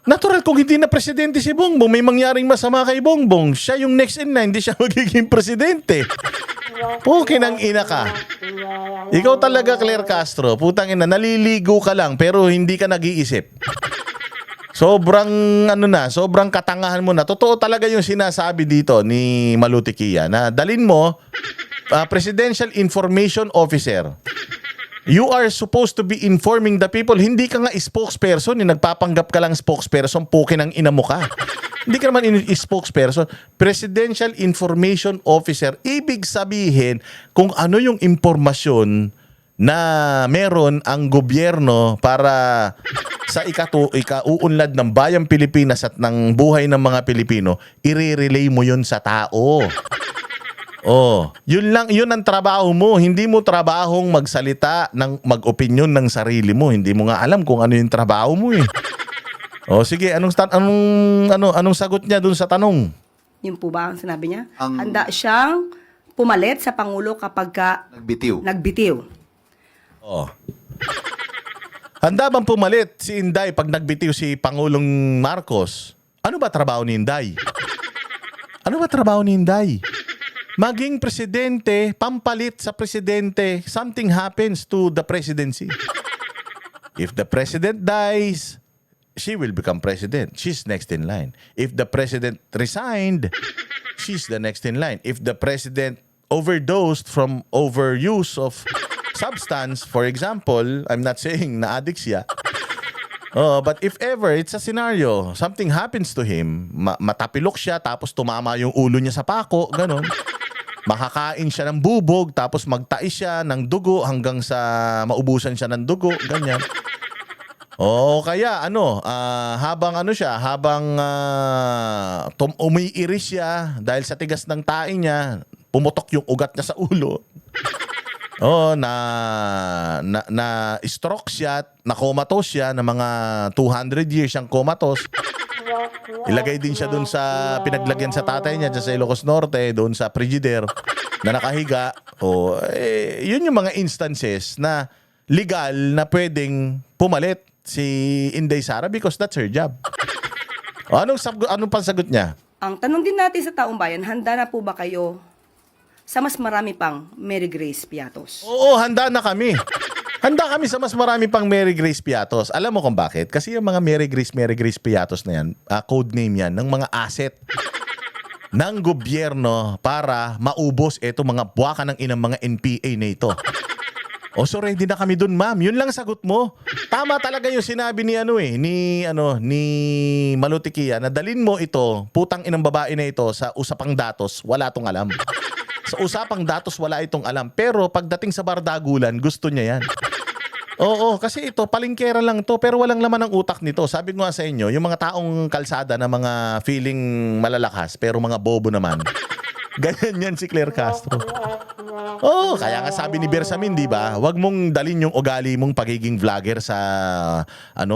natural kung hindi na presidente si Bongbong, may mangyaring masama kay Bongbong, siya yung next in line, hindi siya magiging presidente. Okay nang ina ka. Ikaw talaga, Claire Castro, putang ina, naliligo ka lang pero hindi ka nag-iisip. Sobrang sobrang katangahan mo na. Totoo talaga yung sinasabi dito ni Malutikia na dalin mo Presidential Information Officer. You are supposed to be informing the people. Hindi ka nga spokesperson. Nagpapanggap ka lang spokesperson. Pukin ang ina mo ka. Hindi ka naman spokesperson. Presidential Information Officer. Ibig sabihin kung ano yung impormasyon na meron ang gobyerno para sa ikauunlad ng bayang Pilipinas at ng buhay ng mga Pilipino, i-relay mo yun sa tao. Oh, yun ang trabaho mo. Hindi mo trabahong magsalita mag-opinyon ng sarili mo. Hindi mo nga alam kung ano yung trabaho mo eh. Oh, sige, anong sagot niya dun sa tanong? Yun po ba ang sinabi niya? Handa siyang pumalit sa Pangulo kapag nagbitiw. Oh. Handa bang pumalit si Inday pag nagbitiw si Pangulong Marcos? Ano ba trabaho ni Inday? Maging presidente, pampalit sa presidente, something happens to the presidency. If the president dies, she will become president. She's next in line. If the president resigned, she's the next in line. If the president overdosed from overuse of substance, for example, I'm not saying na addict siya, but if ever it's a scenario, something happens to him, matapilok siya tapos tumama yung ulo niya sa pako, ganun. Makakain siya ng bubog tapos magtais siya ng dugo hanggang sa maubusan siya ng dugo, ganyan. O kaya habang umiiris siya dahil sa tigas ng tae niya, pumutok yung ugat niya sa ulo. Na stroke siya, na comatose siya ng mga 200 years siyang comatose. Ilagay din siya doon sa pinaglagyan sa tatay niya dyan sa Ilocos Norte, doon sa Frigidaire na nakahiga. Yun yung mga instances na legal na pwedeng pumalit si Inday Sara because that's her job. Anong pansagot niya? Ang tanong din natin sa taong bayan, handa na po ba kayo sa mas marami pang Mary Grace Piatos? Oo, handa na kami. Handa kami sa mas marami pang Mary Grace Piatos. Alam mo kung bakit? Kasi yung mga Mary Grace Piatos na yan, code name yan ng mga asset ng gobyerno para maubos ito mga buwaka ng inang mga NPA na ito. So ready na kami dun, ma'am. Yun lang sagot mo. Tama talaga yung sinabi ni Malutikia na dalin mo ito, putang inang babae na ito sa usapang datos, wala tong alam. Sa usapang datos, wala itong alam. Pero pagdating sa bardagulan, gusto niya yan. Oo, kasi ito, palingkera lang to, pero walang laman ng utak nito. Sabi ko nga sa inyo, yung mga taong kalsada na mga feeling malalakas, pero mga bobo naman. Ganyan yan si Claire Castro. Oh, kaya nga sabi ni Bersamin, di ba? Huwag mong dalin yung ugali mong pagiging vlogger sa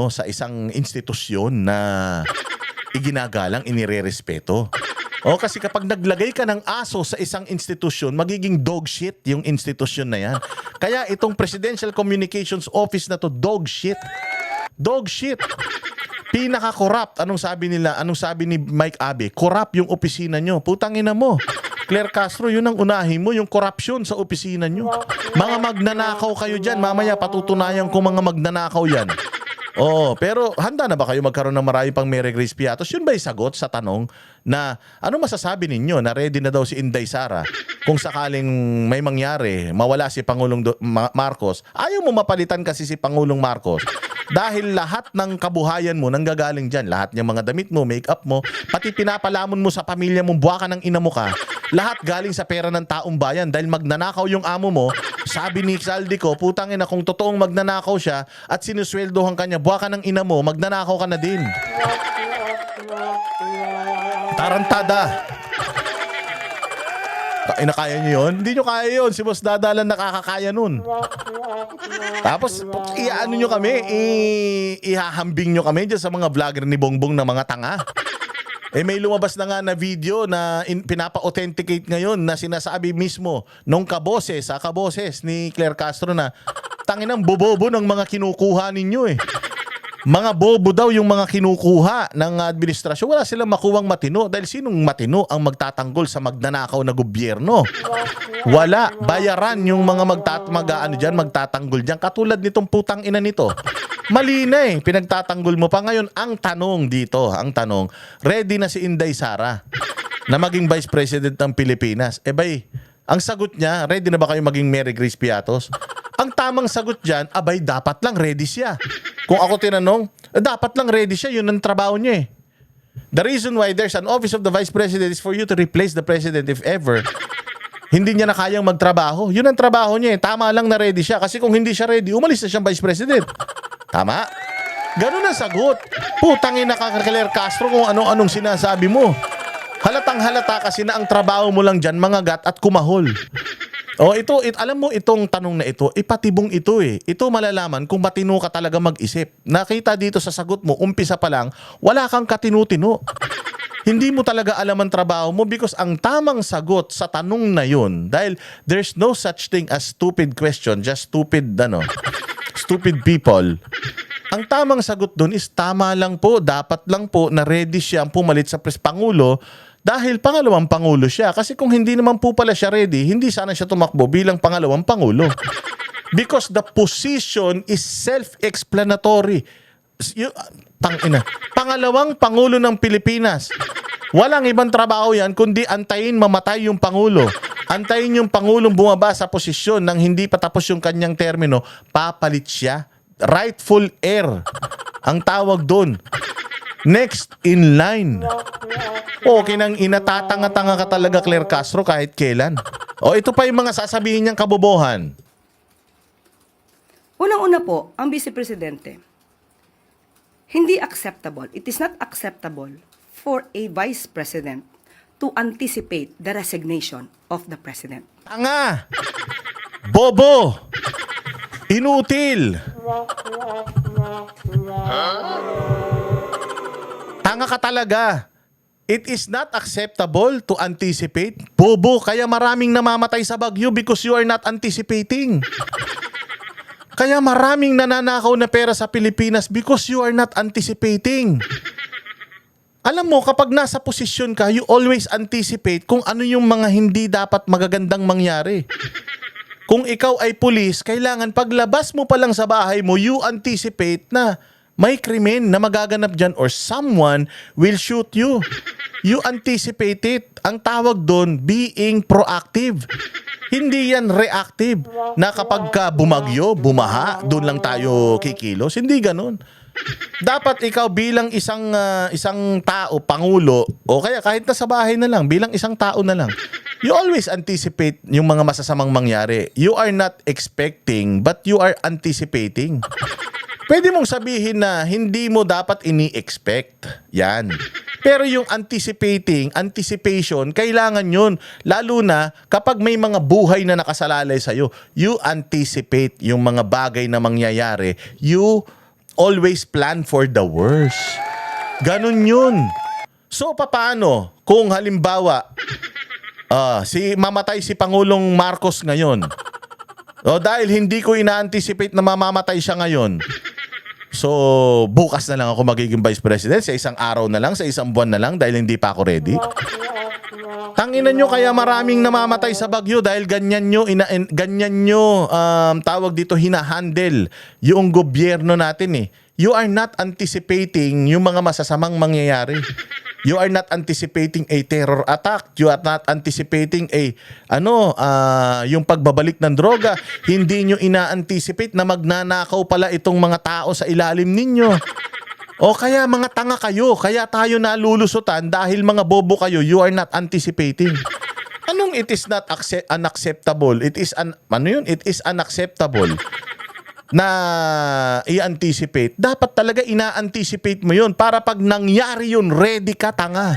sa isang institusyon na iginagalang, inirerespeto. O kasi kapag naglagay ka ng aso sa isang institusyon, magiging dog shit yung institusyon na yan. Kaya itong Presidential Communications Office na to, dog shit. Dog shit. Pinaka-corrupt. Anong sabi nila? Anong sabi ni Mike Abe? Corrupt yung opisina nyo. Putang ina mo. Claire Castro, yun ang unahin mo, yung corruption sa opisina nyo. Mga magnanakaw kayo dyan. Mamaya patutunayan ko mga magnanakaw yan. Oo, pero handa na ba kayo magkaroon ng marami pang Mary Grace Piatos? Yun ba yung sagot sa tanong na ano masasabi ninyo na ready na daw si Inday Sara kung sakaling may mangyari, mawala si Pangulong Marcos? Ayaw mo mapalitan kasi si Pangulong Marcos dahil lahat ng kabuhayan mo nanggagaling dyan. Lahat ng mga damit mo, make-up mo, pati pinapalamon mo sa pamilya mo, buwakan ng ina mo ka, lahat galing sa pera ng taong bayan dahil magnanakaw yung amo mo. Sabi ni Saldico, putang ina, kung totoong magnanakaw siya at sinusweldohan kanya, buwakan ng ina mo, magnanakaw ka na din. Tarantada. Kaya nyo yun? Hindi nyo kaya yun. Si Boss Dada lang nakakakaya nun. Tapos, iaano nyo kami, ihahambing nyo kami dyan sa mga vlogger ni Bongbong na mga tanga. May lumabas na nga na video na pinapa-authenticate ngayon na sinasabi mismo nung kaboses ni Claire Castro na tanginang bobobo ng mga kinukuha ninyo eh. Mga bobo daw yung mga kinukuha ng administrasyon. Wala silang makuwang matino dahil sinong matino ang magtatanggol sa magnanakaw na gobyerno? Wala. Bayaran yung mga magtatanggol dyan. Katulad nitong putang ina nito. Mali na eh. Pinagtatanggol mo pa. Ngayon, ang tanong dito, ready na si Inday Sara na maging Vice President ng Pilipinas. Ang sagot niya, ready na ba kayo maging Mary Grace Piatos? Ang tamang sagot dyan, dapat lang ready siya. Kung ako tinanong, dapat lang ready siya. Yun ang trabaho niya eh. The reason why there's an Office of the Vice President is for you to replace the President if ever hindi niya na kayang magtrabaho. Yun ang trabaho niya eh. Tama lang na ready siya. Kasi kung hindi siya ready, umalis na siyang Vice President. Tama? Ganun ang sagot. Putangin na ka, Claire Castro, kung ano-anong sinasabi mo. Halatang halata kasi na ang trabaho mo lang dyan, mangagat at kumahol. Alam mo itong tanong na ito, ipatibong ito eh. Ito malalaman kung matino ka talaga mag-isip. Nakita dito sa sagot mo, umpisa pa lang, wala kang katino-tino. Hindi mo talaga alam ang trabaho mo because ang tamang sagot sa tanong na yun, dahil there's no such thing as stupid question, just stupid people. Ang tamang sagot dun is tama lang po, dapat lang po na ready siya ang pumalit sa Pangulo dahil pangalawang Pangulo siya. Kasi kung hindi naman po pala siya ready, hindi sana siya tumakbo bilang pangalawang Pangulo. Because the position is self-explanatory. Pangalawang Pangulo ng Pilipinas. Walang ibang trabaho yan kundi antayin mamatay yung Pangulo. Antayin yung Pangulong bumaba sa posisyon nang hindi pa tapos yung kanyang termino, papalit siya. Rightful heir ang tawag doon. Next in line. Okay nang inatatanga-tanga ka talaga, Claire Castro, kahit kailan. Ito pa yung mga sasabihin niyang kabobohan. Unang-una po, ang Vice Presidente, hindi acceptable, it is not acceptable for a Vice President to anticipate the resignation of the President. Tanga! Bobo! Inutil! Tanga ka talaga. It is not acceptable to anticipate. Bobo, kaya maraming namamatay sa bagyo because you are not anticipating. Kaya maraming nananakaw na pera sa Pilipinas because you are not anticipating. Alam mo, kapag nasa posisyon ka, you always anticipate kung ano yung mga hindi dapat magagandang mangyari. Kung ikaw ay pulis, kailangan paglabas mo pa lang sa bahay mo, you anticipate na may krimen na magaganap dyan or someone will shoot you. You anticipate it. Ang tawag doon, being proactive. Hindi yan reactive na kapag ka bumagyo, bumaha, doon lang tayo kikilos. Hindi ganun. Dapat ikaw bilang isang tao, pangulo, o kaya kahit nasa bahay na lang, bilang isang tao na lang, you always anticipate yung mga masasamang mangyari. You are not expecting, but you are anticipating. Pwede mong sabihin na hindi mo dapat ini-expect. Yan. Pero yung anticipation, kailangan yun. Lalo na kapag may mga buhay na nakasalalay sa'yo, you anticipate yung mga bagay na mangyayari. You always plan for the worst. Ganun yun. So, papaano kung halimbawa, mamatay si Pangulong Marcos ngayon? Dahil hindi ko ina-anticipate na mamamatay siya ngayon. So, bukas na lang ako magiging vice president, sa isang araw na lang, sa isang buwan na lang, dahil hindi pa ako ready. Tanginan nyo, kaya maraming namamatay sa bagyo dahil ganyan nyo tawag dito, hinahandle yung gobyerno natin eh. You are not anticipating yung mga masasamang mangyayari. You are not anticipating a terror attack. You are not anticipating yung pagbabalik ng droga. Hindi nyo ina-anticipate na magnanakaw pala itong mga tao sa ilalim ninyo. O kaya mga tanga kayo, kaya tayo nalulusutan dahil mga bobo kayo, you are not anticipating. Anong it is not unacceptable? It is It is unacceptable na i-anticipate. Dapat talaga ina-anticipate mo yun para pag nangyari yun, ready ka, tanga.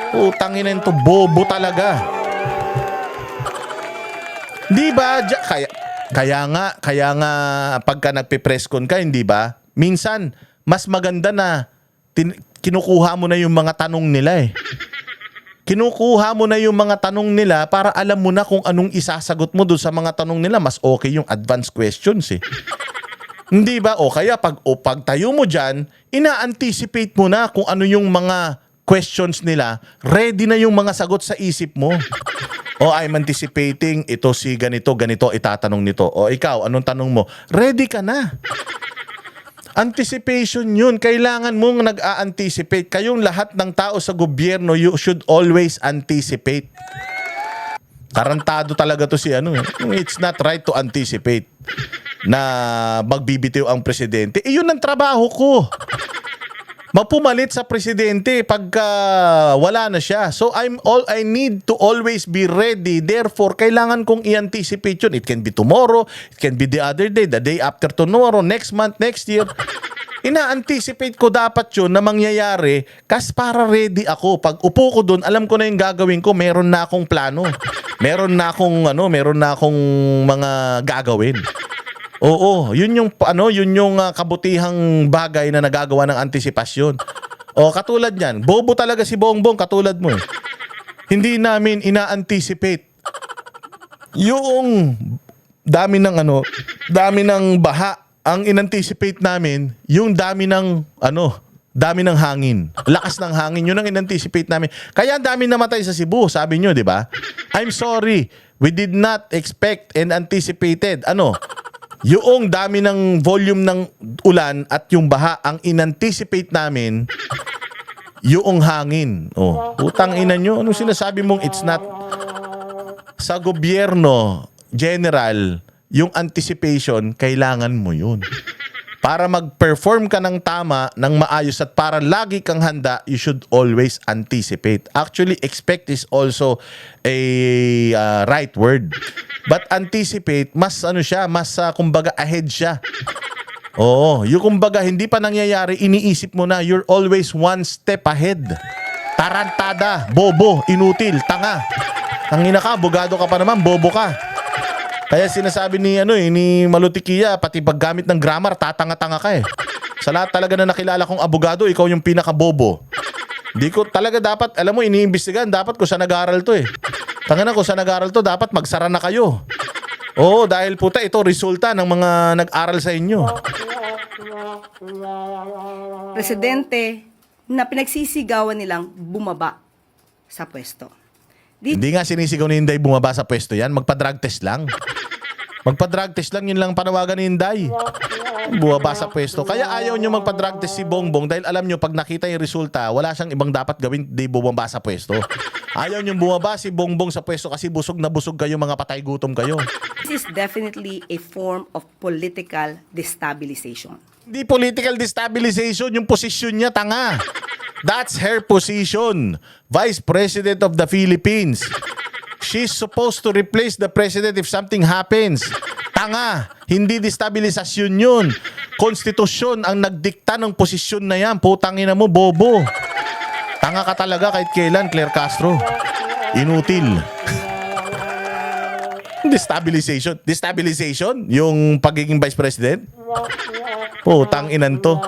Utangin na ito, bobo talaga. Di ba? Kaya nga pagka nagpe-press con ka, hindi ba? Minsan, mas maganda na kinukuha mo na yung mga tanong nila eh. Kinukuha mo na yung mga tanong nila para alam mo na kung anong isasagot mo doon sa mga tanong nila. Mas okay yung advanced questions eh. Hindi ba? O kaya pagtayo mo dyan, ina-anticipate mo na kung ano yung mga questions nila. Ready na yung mga sagot sa isip mo. O I'm anticipating ito si ganito itatanong nito. O ikaw, anong tanong mo? Ready ka na. Anticipation yun. Kailangan mong nag-a-anticipate. Kayong lahat ng tao sa gobyerno, you should always anticipate. Tarantado talaga to si It's not right to anticipate na magbibitiw ang presidente. Yun ang trabaho ko. Mapumalit sa presidente pagka wala na siya. So I need to always be ready. Therefore, kailangan kong i-anticipate yun. It can be tomorrow, it can be the other day, the day after tomorrow, next month, next year. Ina-anticipate ko dapat yun na mangyayari kasi para ready ako. Pag upo ko dun, alam ko na yung gagawin ko. Meron na akong plano. Meron na akong mga gagawin. Oo, yun yung kabutihang bagay na nagagawa ng antisipasyon. Katulad niyan, bobo talaga si Bongbong, katulad mo eh. Hindi namin ina-anticipate yung dami ng baha. Ang in-anticipate namin, yung dami ng hangin. Lakas ng hangin, yun ang in-anticipate namin. Kaya ang dami namatay sa Cebu, sabi nyo, di ba? I'm sorry, we did not expect and anticipated. Yung dami ng volume ng ulan at yung baha, ang in-anticipate namin, yung hangin. Utang ina nyo. Anong sinasabi mong it's not? Sa gobyerno, general, yung anticipation, kailangan mo yun. Para mag-perform ka ng tama, ng maayos at para lagi kang handa, you should always anticipate. Actually, expect is also a right word. But anticipate, mas kumbaga ahead siya. Oo, yung kumbaga hindi pa nangyayari, iniisip mo na, you're always one step ahead. Tarantada, bobo, inutil, tanga. Tangina ka, bugado ka pa naman, bobo ka. Kaya sinasabi ni Malutikia, pati paggamit ng grammar, tatanga-tanga ka eh. Sa lahat talaga na nakilala kong abogado, ikaw yung pinaka-bobo. Di ko talaga dapat, alam mo, iniimbestigahan, dapat ko sa nag-aaral to eh. Tangina ko sa nag-aaral to, dapat magsara na kayo. Oo, dahil puta, ito resulta ng mga nag-aral sa inyo. Presidente na pinagsisigawan nilang bumaba sa pwesto. Hindi nga sinisigaw ni Inday bumaba sa pwesto yan. Magpa-drug test lang. Magpa-drug test lang, yun lang panawagan ni Inday. Bumaba sa pwesto. Kaya ayaw nyo magpa-drug test si Bongbong dahil alam nyo, pag nakita yung resulta, wala siyang ibang dapat gawin, di bumaba sa pwesto. Ayaw nyo bumaba si Bongbong sa pwesto kasi busog na busog kayo, mga patay gutom kayo. This is definitely a form of political destabilization. Hindi political destabilization, yung posisyon niya, tanga. That's her position. Vice President of the Philippines. She's supposed to replace the president if something happens. Tanga. Hindi destabilisasyon yun. Konstitusyon ang nagdikta ng posisyon na yan. Putangina mo, bobo. Tanga ka talaga kahit kailan, Claire Castro. Inutil. Destabilization. Destabilization? Yung pagiging vice president? Putang inan to.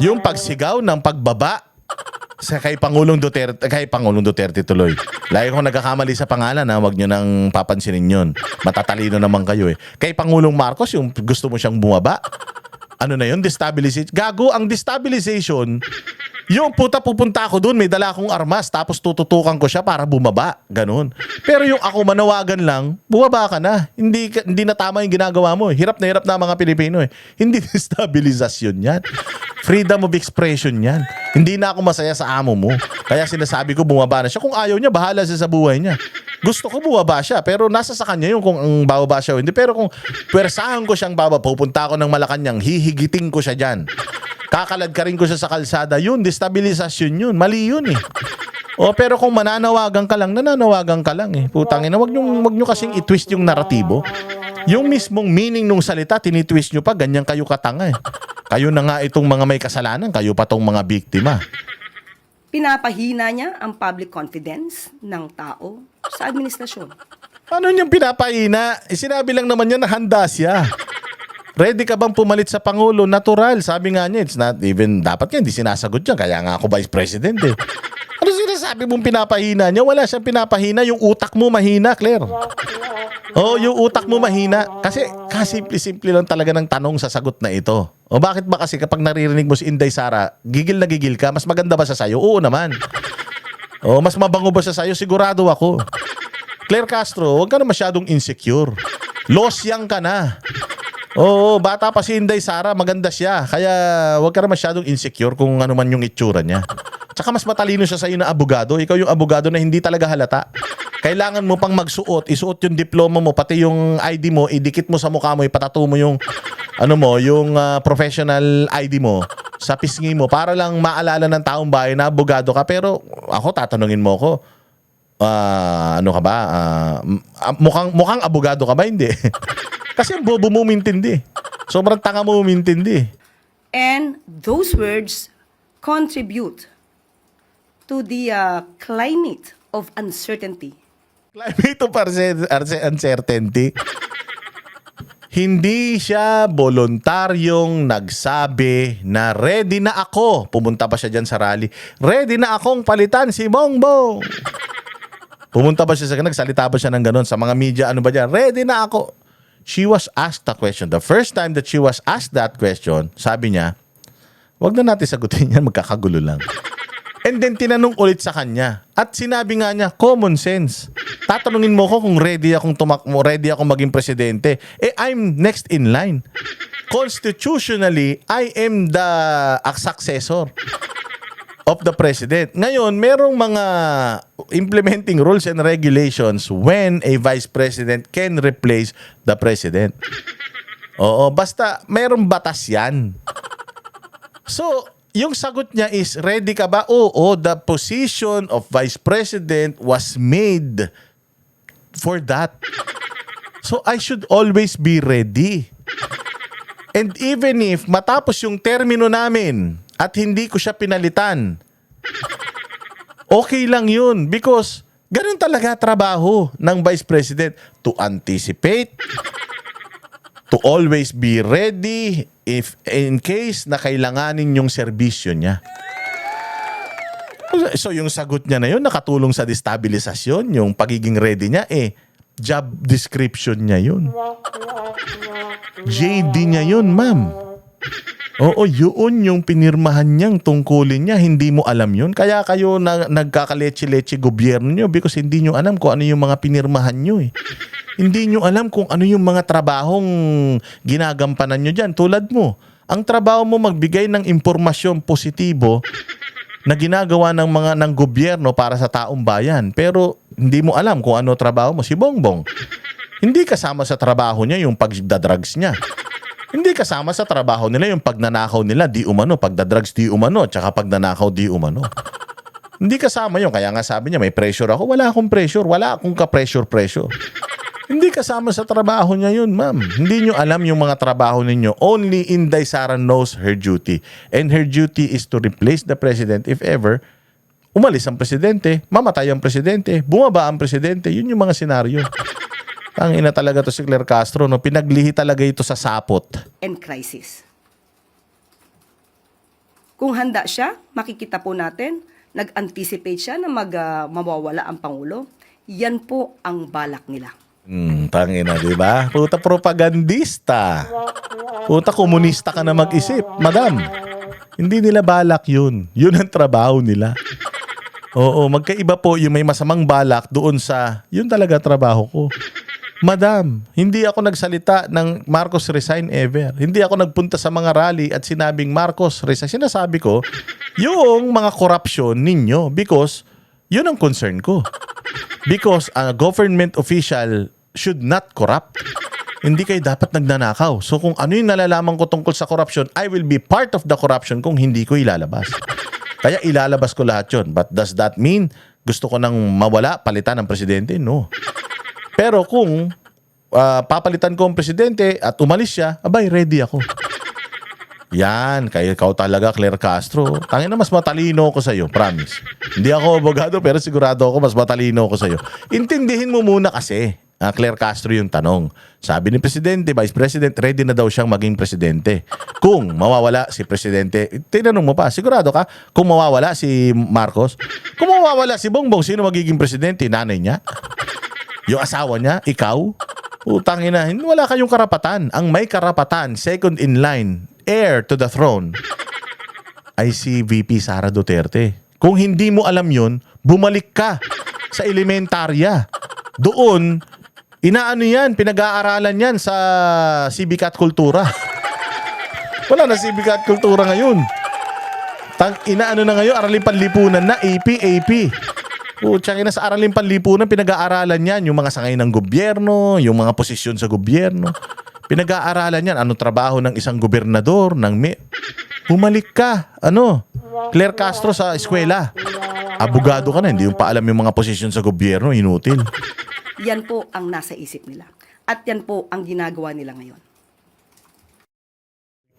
Yung pagsigaw ng pagbaba sa kay Pangulong Duterte tuloy. Lagi ko nagkakamali sa pangalan, ha, wag nyo nang papansinin yun. Matatalino naman kayo eh. Kay Pangulong Marcos, yung gusto mo siyang bumaba. Ano na yun? Destabilization. Gago, ang destabilization, yung pupunta ako dun, may dala akong armas, tapos tututukan ko siya para bumaba. Ganun. Pero yung ako manawagan lang, bumaba ka na. Hindi na tama yung ginagawa mo. Hirap na ang mga Pilipino eh. Hindi destabilizasyon yan. Freedom of expression yan. Hindi na ako masaya sa amo mo. Kaya sinasabi ko bumaba na siya. Kung ayaw niya, bahala siya sa buhay niya. Gusto ko bumaba siya, pero nasa sa kanya yung kung ang bababa siya o hindi. Pero kung pwersahan ko siyang bababa, pupunta ako ng Malacanang, hihigiting ko siya dyan. Kakalad ka rin ko siya sa kalsada, yun, destabilisasyon yun. Mali yun eh. O pero kung nananawagan ka lang eh. Putangina, wag nyo kasing i-twist yung naratibo. Yung mismong meaning ng salita, tinitwist nyo pa, ganyan kayo katanga eh. Kayo na nga itong mga may kasalanan, kayo pa tong mga biktima. Pinapahina niya ang public confidence ng tao sa administrasyon. Ano niyang pinapahina? Sinabi lang naman niya na handa siya. Ready ka bang pumalit sa Pangulo? Natural. Sabi nga niya, it's not even, dapat nga hindi sinasagot niya. Kaya nga ako vice president eh. Ano sinasabi mong pinapahina niya? Wala siyang pinapahina. Yung utak mo mahina, Claire. Oh, yung utak mo mahina. Kasi simple lang talaga ng tanong sa sagot na ito. O bakit ba kasi kapag naririnig mo si Inday Sara, gigil na gigil ka? Mas maganda ba sa sayo? Oo naman. O mas mabango ba sa sayo? Sigurado ako. Claire Castro, huwag ka na masyadong insecure. Losyang ka na. Oo, bata pa si Inday Sara, maganda siya. Kaya huwag ka na masyadong insecure kung ano man yung itsura niya. Tsaka mas matalino siya sa'yo na abogado. Ikaw yung abogado na hindi talaga halata. Kailangan mo pang magsuot. Isuot yung diploma mo, pati yung ID mo, idikit mo sa mukha mo, ipatato mo yung yung professional ID mo sa pisngi mo para lang maalala ng taong bayan na abogado ka. Pero ako, tatanungin mo ako, ano ka ba? Mukhang abogado ka ba? Hindi. Kasi ang bobo mo umintindi. Sobrang tanga mo umintindi. And those words contribute to the climate of uncertainty. Climate of uncertainty. Hindi siya voluntaryong nagsabi na ready na ako. Pumunta pa siya dyan sa rally. Ready na akong palitan si Bongbong. Pumunta ba siya nagsalita ba siya ng ganun sa mga media? Ano ba dyan? Ready na ako. She was asked a question. The first time that she was asked that question, sabi niya, wag na natin sagutin yan, magkakagulo lang. And then tinanong ulit sa kanya. At sinabi nga niya, common sense. Tatanungin mo ko kung ready akong maging presidente. I'm next in line. Constitutionally, I am the successor of the president. Ngayon, merong mga implementing rules and regulations when a vice president can replace the president. Oo, basta merong batas yan. So, yung sagot niya is, ready ka ba? Oo, the position of vice president was made for that. So, I should always be ready. And even if matapos yung termino namin at hindi ko siya pinalitan, okay lang yun because ganun talaga trabaho ng vice president, to anticipate, to always be ready if in case na kailanganin yung serbisyo niya. So yung sagot niya na yun, nakatulong sa destabilisasyon, yung pagiging ready niya, job description niya yun. JD niya yun, ma'am. Oo, yun yung pinirmahan niyang tungkulin niya. Hindi mo alam yun. Kaya kayo nagkakaleche-leche gobyerno niyo because hindi niyo alam kung ano yung mga pinirmahan niyo eh. Hindi nyo alam kung ano yung mga trabahong ginagampanan nyo dyan. Tulad mo, ang trabaho mo magbigay ng impormasyon positibo na ginagawa ng gobyerno para sa taong bayan. Pero hindi mo alam kung ano trabaho mo. Si Bongbong, hindi kasama sa trabaho niya yung pagdadrugs niya. Hindi kasama sa trabaho nila yung pagnanakaw nila, di umano, pagdadrugs di umano, tsaka pagnanakaw di umano. Hindi kasama yun. Kaya nga sabi niya, may pressure ako. Wala akong pressure. Wala akong ka-pressure. Hindi kasama sa trabaho niya yun, ma'am. Hindi nyo alam yung mga trabaho ninyo. Only Inday Sara knows her duty. And her duty is to replace the president if ever umalis ang presidente, mamatay ang presidente, bumaba ang presidente. Yun yung mga senaryo. Tangina talaga to si Claire Castro. No? Pinaglihi talaga ito sa sapot. And crisis. Kung handa siya, makikita po natin, nag-anticipate siya na mawawala ang Pangulo. Yan po ang balak nila. Tangina, di ba? Puta propagandista. Puta komunista ka na mag-isip, madam. Hindi nila balak yun. Yun ang trabaho nila. Oo, magkaiba po yung may masamang balak doon sa, yun talaga trabaho ko. Madam, hindi ako nagsalita ng Marcos resign ever. Hindi ako nagpunta sa mga rally at sinabing Marcos resign. Sinasabi ko, yung mga corruption ninyo because yun ang concern ko. Because a government official should not corrupt. Hindi kayo dapat nagnanakaw. So kung ano yung nalalaman ko tungkol sa corruption, I will be part of the corruption kung hindi ko ilalabas. Kaya ilalabas ko lahat yun. But does that mean gusto ko nang mawala, palitan ng presidente? No. Pero kung papalitan ko ang presidente at umalis siya, abay, ready ako. Yan, kaya ikaw talaga, Claire Castro. Tangin na mas matalino ko sa'yo, promise. Hindi ako abogado pero sigurado ako mas matalino ko sa'yo. Intindihin mo muna kasi, Claire Castro yung tanong. Sabi ni Presidente, Vice President, ready na daw siyang maging presidente. Kung mawawala si Presidente, tinanong mo pa, sigurado ka? Kung mawawala si Marcos? Kung mawawala si Bongbong, sino magiging presidente? Nanay niya? Yung asawa niya? Ikaw? Utang ina, wala kayong karapatan. Ang may karapatan, second in line, heir to the throne, ay si VP Sara Duterte. Kung hindi mo alam yun, bumalik ka sa elementarya. Doon, inaano yan, pinag-aaralan yan sa Civic at Kultura. Wala na Civic at Kultura ngayon. Inaano na ngayon, Aralin Panlipunan na, AP. Tsaka na sa Aralin Panlipunan, pinag-aaralan yan, yung mga sangay ng gobyerno, yung mga posisyon sa gobyerno. Pinag-aaralan yan, anong trabaho ng isang gobernador, bumalik ka, Claire Castro sa eskwela. Abogado ka na, hindi yung paalam yung mga posisyon sa gobyerno, inutil. Yan po ang nasa isip nila. At yan po ang ginagawa nila ngayon.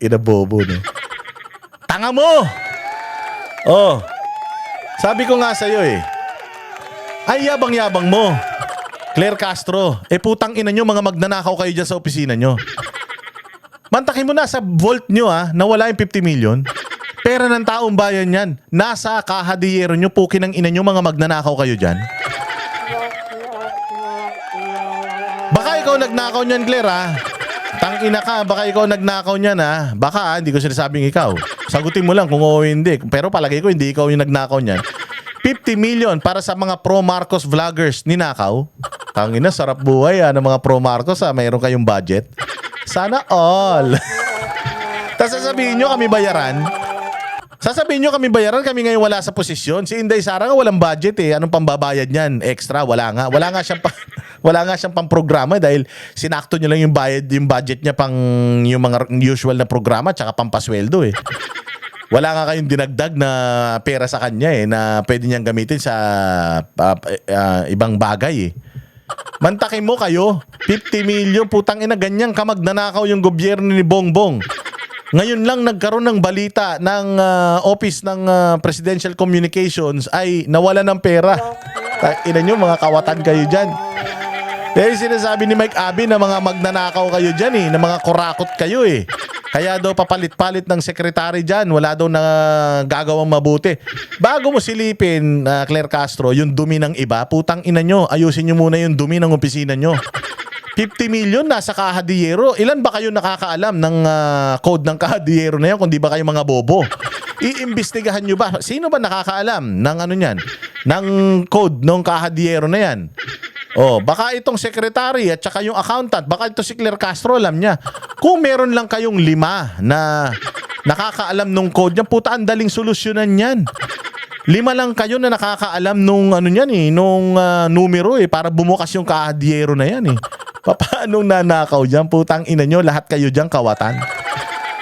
Inabobo, no? Tanga mo! Oh, sabi ko nga sa'yo ay yabang-yabang mo. Claire Castro, putang ina nyo, mga magnanakaw kayo dyan sa opisina nyo. Mantakin mo na sa vault nyo nawala yung 50 million. Pera ng taong bayan yan. Nasa kahadiyero nyo, pukin ng ina nyo, mga magnanakaw kayo dyan. Baka ikaw nagnakaw niyan, Claire, Tangina ka, baka ikaw nagnakaw niyan, Baka, hindi ko sinasabing ikaw. Sagutin mo lang kung oo hindi. Pero palagay ko, hindi ikaw yung nagnakaw niyan. 50 million para sa mga pro-Marcos vloggers ninakaw. Tangina, sarap buhay ng mga pro-Marcos, mayroon kayong budget. Sana all. Tapos sasabihin nyo kami bayaran. Kami ngayon wala sa posisyon. Si Inday Sara nga walang budget Anong pambabayad niyan? Extra, wala nga. Wala nga siyang pang-programa dahil sinakto niya lang yung budget niya pang yung mga usual na programa tsaka pampasweldo Wala nga kayong dinagdag na pera sa kanya na pwede niyang gamitin sa ibang bagay Mantakin mo kayo, 50 million, putang ina, ganyan ka magnanakaw yung gobyerno ni Bongbong. Ngayon lang nagkaroon ng balita ng Office ng Presidential Communications ay nawala ng pera. Ina nyo, mga kawatan kayo dyan. Dahil sinasabi ni Mike Abi na mga magnanakaw kayo dyan na mga kurakot kayo Kaya daw papalit-palit ng sekretary dyan. Wala daw na gagawang mabuti. Bago mo silipin, Claire Castro, yung dumi ng iba, putang ina nyo, ayusin nyo muna yung dumi ng opisina nyo. 50 million nasa kahadiyero. Ilan ba kayo nakakaalam ng code ng kahadiyero na yan kung di ba kayo mga bobo? Iimbestigahan nyo ba? Sino ba nakakaalam ng ng code ng kahadiyero na yan? Baka itong secretary at saka yung accountant, baka ito si Claire Castro alam niya. Kung meron lang kayong 5 na nakakaalam nung code niya, puta, ang daling solusyonan yan. 5 lang kayo na nakakaalam nung nung numero para bumukas yung kahadiyero na yan Paano nanakaw dyan? Putang ina nyo, lahat kayo dyan kawatan.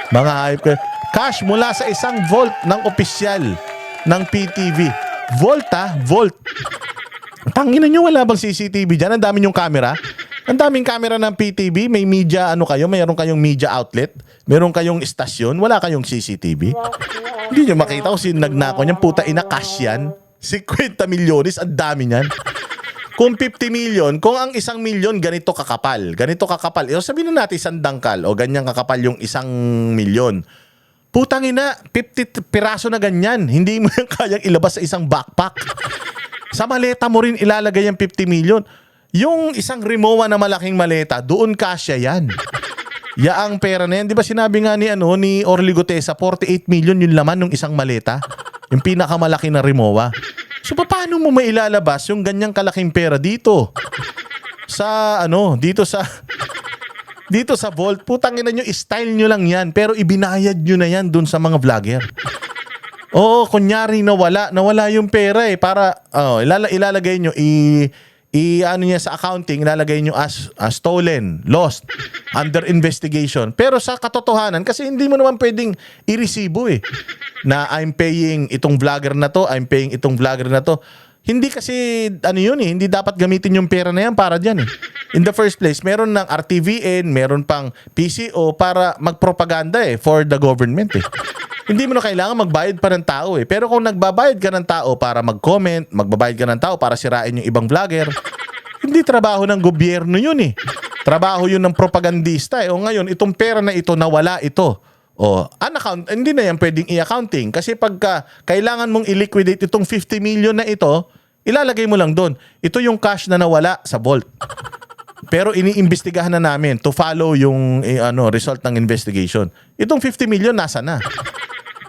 Mga hype kayo. Cash mula sa isang vault ng opisyal ng PTV. Vault Vault. Tangina nyo, wala bang CCTV dyan? Ang dami yung camera. Ang daming camera ng PTV, may media, ano kayo, mayroon kayong media outlet, meron kayong istasyon, wala kayong CCTV. Hindi nyo makita kung sino nagnakaw niyan. Puta ina, cash yan. 50 milyones, ang dami niyan. Kung 50 million, kung ang 1 milyon ganito kakapal, sabihin na natin 1 dangkal o ganyan kakapal yung 1 milyon. Putang ina, 50 piraso na ganyan. Hindi mo yan kayang ilabas sa isang backpack. Sa maleta mo rin ilalagay yung 50 million. Yung isang Rimowa na malaking maleta, doon kasya yan. Yaang pera na yan. Di ba sinabi nga ni Orly Gutesa, 48 million yung laman ng isang maleta? Yung pinakamalaki na Rimowa. So paano mo mailalabas yung ganyang kalaking pera dito? Dito sa vault, putang ina nyo, style nyo lang yan, pero ibinayad nyo na yan dun sa mga vlogger. Oo, kunyari nawala yung pera para ilalagay nyo ano niya sa accounting, ilalagay nyo as stolen, lost, under investigation. Pero sa katotohanan, kasi hindi mo naman pwedeng iresibo na I'm paying itong vlogger na to, I'm paying itong vlogger na to. Hindi kasi hindi dapat gamitin yung pera na yan para dyan In the first place, meron ng RTVN, meron pang PCO para magpropaganda for the government Hindi mo na kailangan magbayad pa ng tao Pero kung nagbabayad ka ng tao para mag-comment, magbabayad ka ng tao para sirain yung ibang vlogger, hindi trabaho ng gobyerno yun Trabaho yun ng propagandista O ngayon, itong pera na ito, nawala ito. Unaccount, hindi na yan pwedeng i-accounting. Kasi pagka kailangan mong i-liquidate itong 50 million na ito, ilalagay mo lang doon. Ito yung cash na nawala sa vault. Pero iniimbestigahan na namin to follow yung result ng investigation. Itong 50 million nasa na?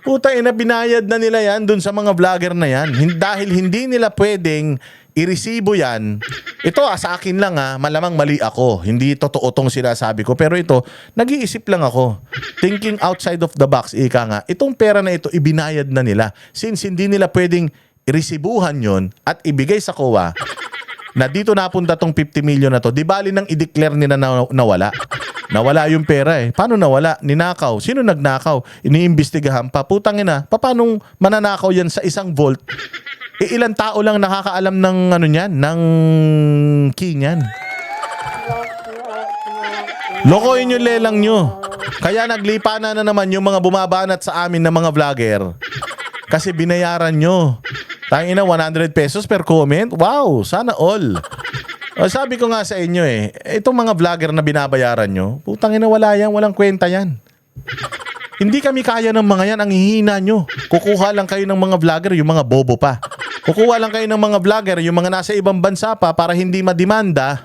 Puta ina, binayad na nila yan dun sa mga vlogger na yan. Dahil hindi nila pwedeng iresibo yan. Ito sa akin lang malamang mali ako. Hindi totoo tong sinasabi ko. Pero ito, nag-iisip lang ako. Thinking outside of the box, ika nga. Itong pera na ito, ibinayad na nila. Since hindi nila pwedeng iresibuhan yon at ibigay sa COA na dito napunta tong 50 million na to, di bali nang i-declare nila na nawala. Nawala yung pera Paano nawala? Ninakaw. Sino nagnakaw? Iniimbestigahan pa. Putang ina, paanong mananakaw yan sa isang vault? Ilang tao lang nakakaalam ng ng key niyan. Lokohin yung lelang nyo. Kaya naglipa na naman yung mga bumabanat sa amin na mga vlogger. Kasi binayaran nyo. Tangina, 100 pesos per comment. Wow, sana all. Sabi ko nga sa inyo itong mga vlogger na binabayaran nyo, putang ina, wala yan, walang kwenta yan. Hindi kami kaya ng mga yan, ang hihina nyo. Kukuha lang kayo ng mga vlogger, yung mga bobo pa. Kukuha lang kayo ng mga vlogger, yung mga nasa ibang bansa pa para hindi mademanda.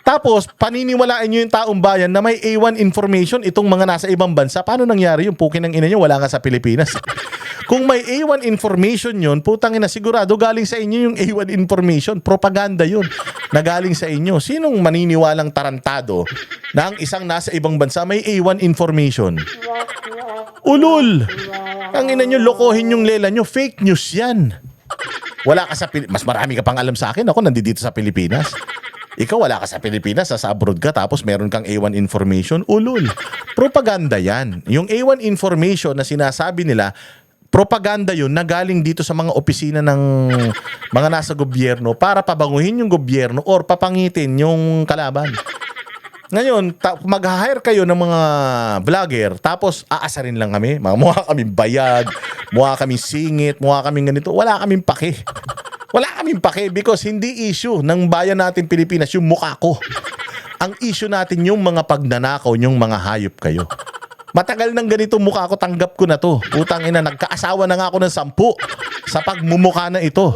Tapos, paniniwalaan nyo yung taong bayan na may A1 information itong mga nasa ibang bansa. Paano nangyari yung pukin ng ina nyo? Wala nga sa Pilipinas. Kung may A1 information yun, putang ina, sigurado galing sa inyo yung A1 information. Propaganda yun na galing sa inyo. Sinong maniniwalang tarantado na ang isang nasa ibang bansa may A1 information? Ulul! Ang ina nyo, lokohin yung lela nyo. Fake news yan. Wala ka sa mas marami ka pang alam sa akin. Ako nandito sa Pilipinas. Ikaw wala ka sa Pilipinas, sa abroad ka, tapos meron kang A1 information. Ulul. Propaganda yan. Yung A1 information na sinasabi nila, propaganda yun na galing dito sa mga opisina ng mga nasa gobyerno para pabanguhin yung gobyerno or papangitin yung kalaban. Ngayon, mag-hire kayo ng mga vlogger, tapos aasarin lang kami. Mukha kaming bayag, mukha kaming singit, mukha kaming ganito. Wala kaming pake. Wala kaming pake because hindi issue ng bayan natin Pilipinas yung mukha ko. Ang issue natin yung mga pagnanakaw, yung mga hayop kayo. Matagal nang ganito mukha ko, tanggap ko na to. Putang ina, nagkaasawa na nga ako ng 10 sa pagmumukha na ito.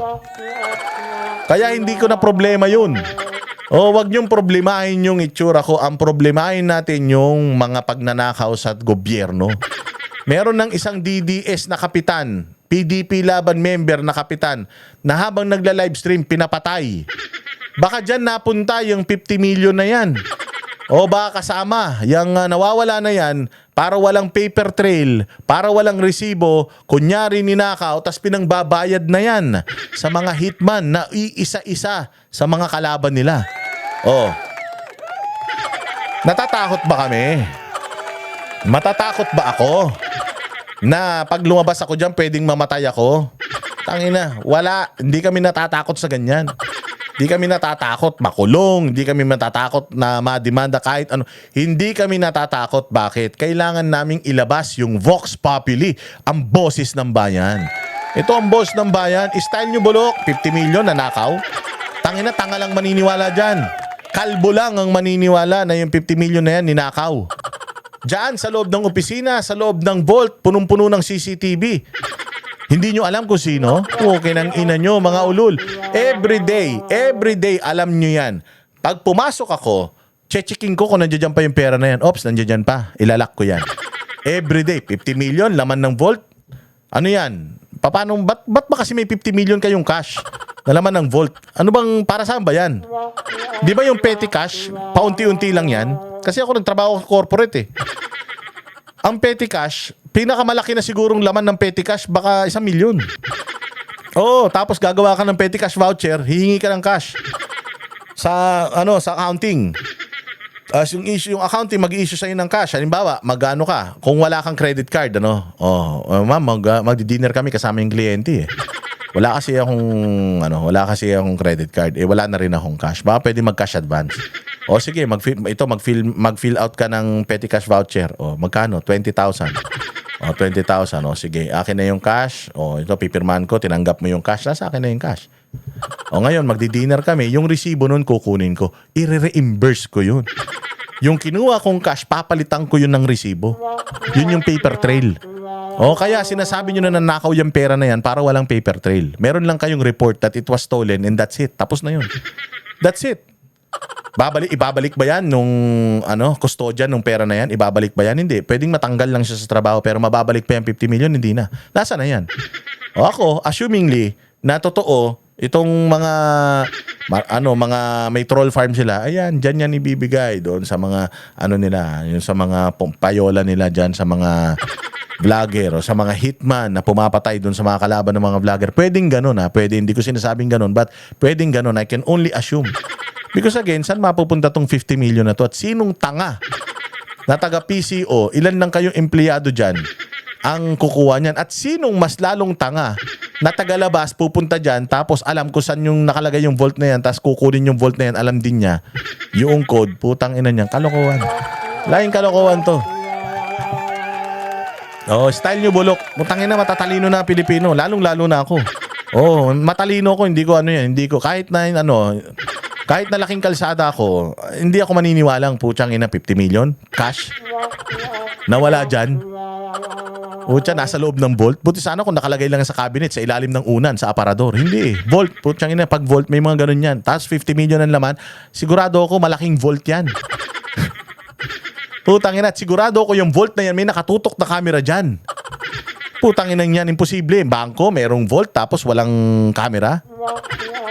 Kaya hindi ko na problema yun. Wag niyong problemahin yung itsura ko. Ang problemahin natin yung mga pagnanakaw sa gobyerno. Meron ng isang DDS na kapitan, PDP Laban member na kapitan, na habang nagla-livestream, pinapatay. Baka dyan napunta yung 50 million na yan. O baka kasama, yung nawawala na yan, para walang paper trail, para walang resibo, kunyari ninakaw, tas pinangbabayad na yan sa mga hitman na iisa-isa sa mga kalaban nila. Natatakot ba kami? Matatakot ba ako? Na pag lumabas ako dyan, pwedeng mamatay ako? Tangina, wala. Hindi kami natatakot sa ganyan. Di kami natatakot makulong, di kami natatakot na mademanda kahit ano. Hindi kami natatakot. Bakit? Kailangan naming ilabas yung Vox Populi, ang boses ng bayan. Ito ang boss ng bayan. Style nyo bulok, 50 million nanakaw. Tangina, tanga lang maniniwala dyan. Kalbo lang ang maniniwala na yung 50 million na yan ninakaw. Diyan sa loob ng opisina, sa loob ng vault, punong-puno ng CCTV. Hindi nyo alam kung sino? Okay ng ina nyo, mga ulul. Every day, alam nyo yan. Pag pumasok ako, checking ko kung nandiyan pa yung pera na yan. Ops, nandiyan pa. Ilalak ko yan. Every day, 50 million, laman ng vault. Ano yan? Paano, ba't ba kasi may 50 million kayong cash na laman ng vault? Ano bang, para saan ba yan? Di ba yung petty cash, paunti-unti lang yan? Kasi ako nagtrabaho sa corporate eh. Ang petty cash, pinakamalaki na sigurong laman ng petty cash, baka 1 milyon. Oo, tapos gagawa ka ng petty cash voucher, hihingi ka ng cash. Sa accounting. Yung accounting mag-i-issue sa'yo ng cash. Halimbawa, mag-ano ka, kung wala kang credit card, ma'am, magdi-dinner kami kasama yung kliyente eh. Wala kasi akong credit card. Wala na rin akong cash. Baka pwede mag-cash advance. Sige, mag-fill out ka ng petty cash voucher. Magkano? 20,000. 20,000. Sige, akin na yung cash. Ito, pipirmahan ko, tinanggap mo yung cash. Nasa akin na yung cash. Ngayon, magdi-dinner kami. Yung resibo nun, kukunin ko. I-reimburse ko yun. Yung kinuha kong cash, papalitan ko yun ng resibo. Yun yung paper trail. Kaya sinasabi nyo na nanakaw yung pera na yan para walang paper trail. Meron lang kayong report that it was stolen and that's it. Tapos na yun. That's it. Ibabalik ba yan nung custodian nung pera na yan? Ibabalik ba yan? Hindi. Pwedeng matanggal lang siya sa trabaho pero mababalik pa yung 50 million? Hindi na. Nasa na yan? Ako, assumingly, na totoo, itong mga may troll farm sila, ayan, dyan yan ibibigay doon sa mga, yung sa mga payola nila dyan sa mga vlogger o sa mga hitman na pumapatay doon sa mga kalaban ng mga vlogger. Pwedeng ganun Pwede, hindi ko sinasabing ganun, but pwedeng ganun. I can only assume. Because again, saan mapupunta tong 50 million na to? At sinong tanga na taga PCO, ilan lang kayong empleyado dyan ang kukuha niyan? At sinong mas lalong tanga na tagalabas pupunta dyan tapos alam ko saan yung nakalagay yung vault na yan tapos kukunin yung vault na yan, alam din niya yung code, putang ina niyan, kalokohan. Laing kalokohan to. Style nyo bulok. Mutangin na, matatalino na Pilipino. Lalong-lalo na ako. Matalino ko, hindi ko kahit na laking kalsada ako, hindi ako maniniwalang putsang ina 50 million cash. Nawala dyan. Putya, nasa loob ng vault. Buti sana kung nakalagay lang sa cabinet, sa ilalim ng unan, sa aparador. Hindi. Vault. Putsang ina, pag vault, may mga ganun yan. Tapos 50 million ang laman. Sigurado ako malaking vault yan. Putang ina, sigurado ko yung vault na yan may nakatutok na camera dyan. Putang ina yan, imposible. Bangko, merong vault tapos walang camera.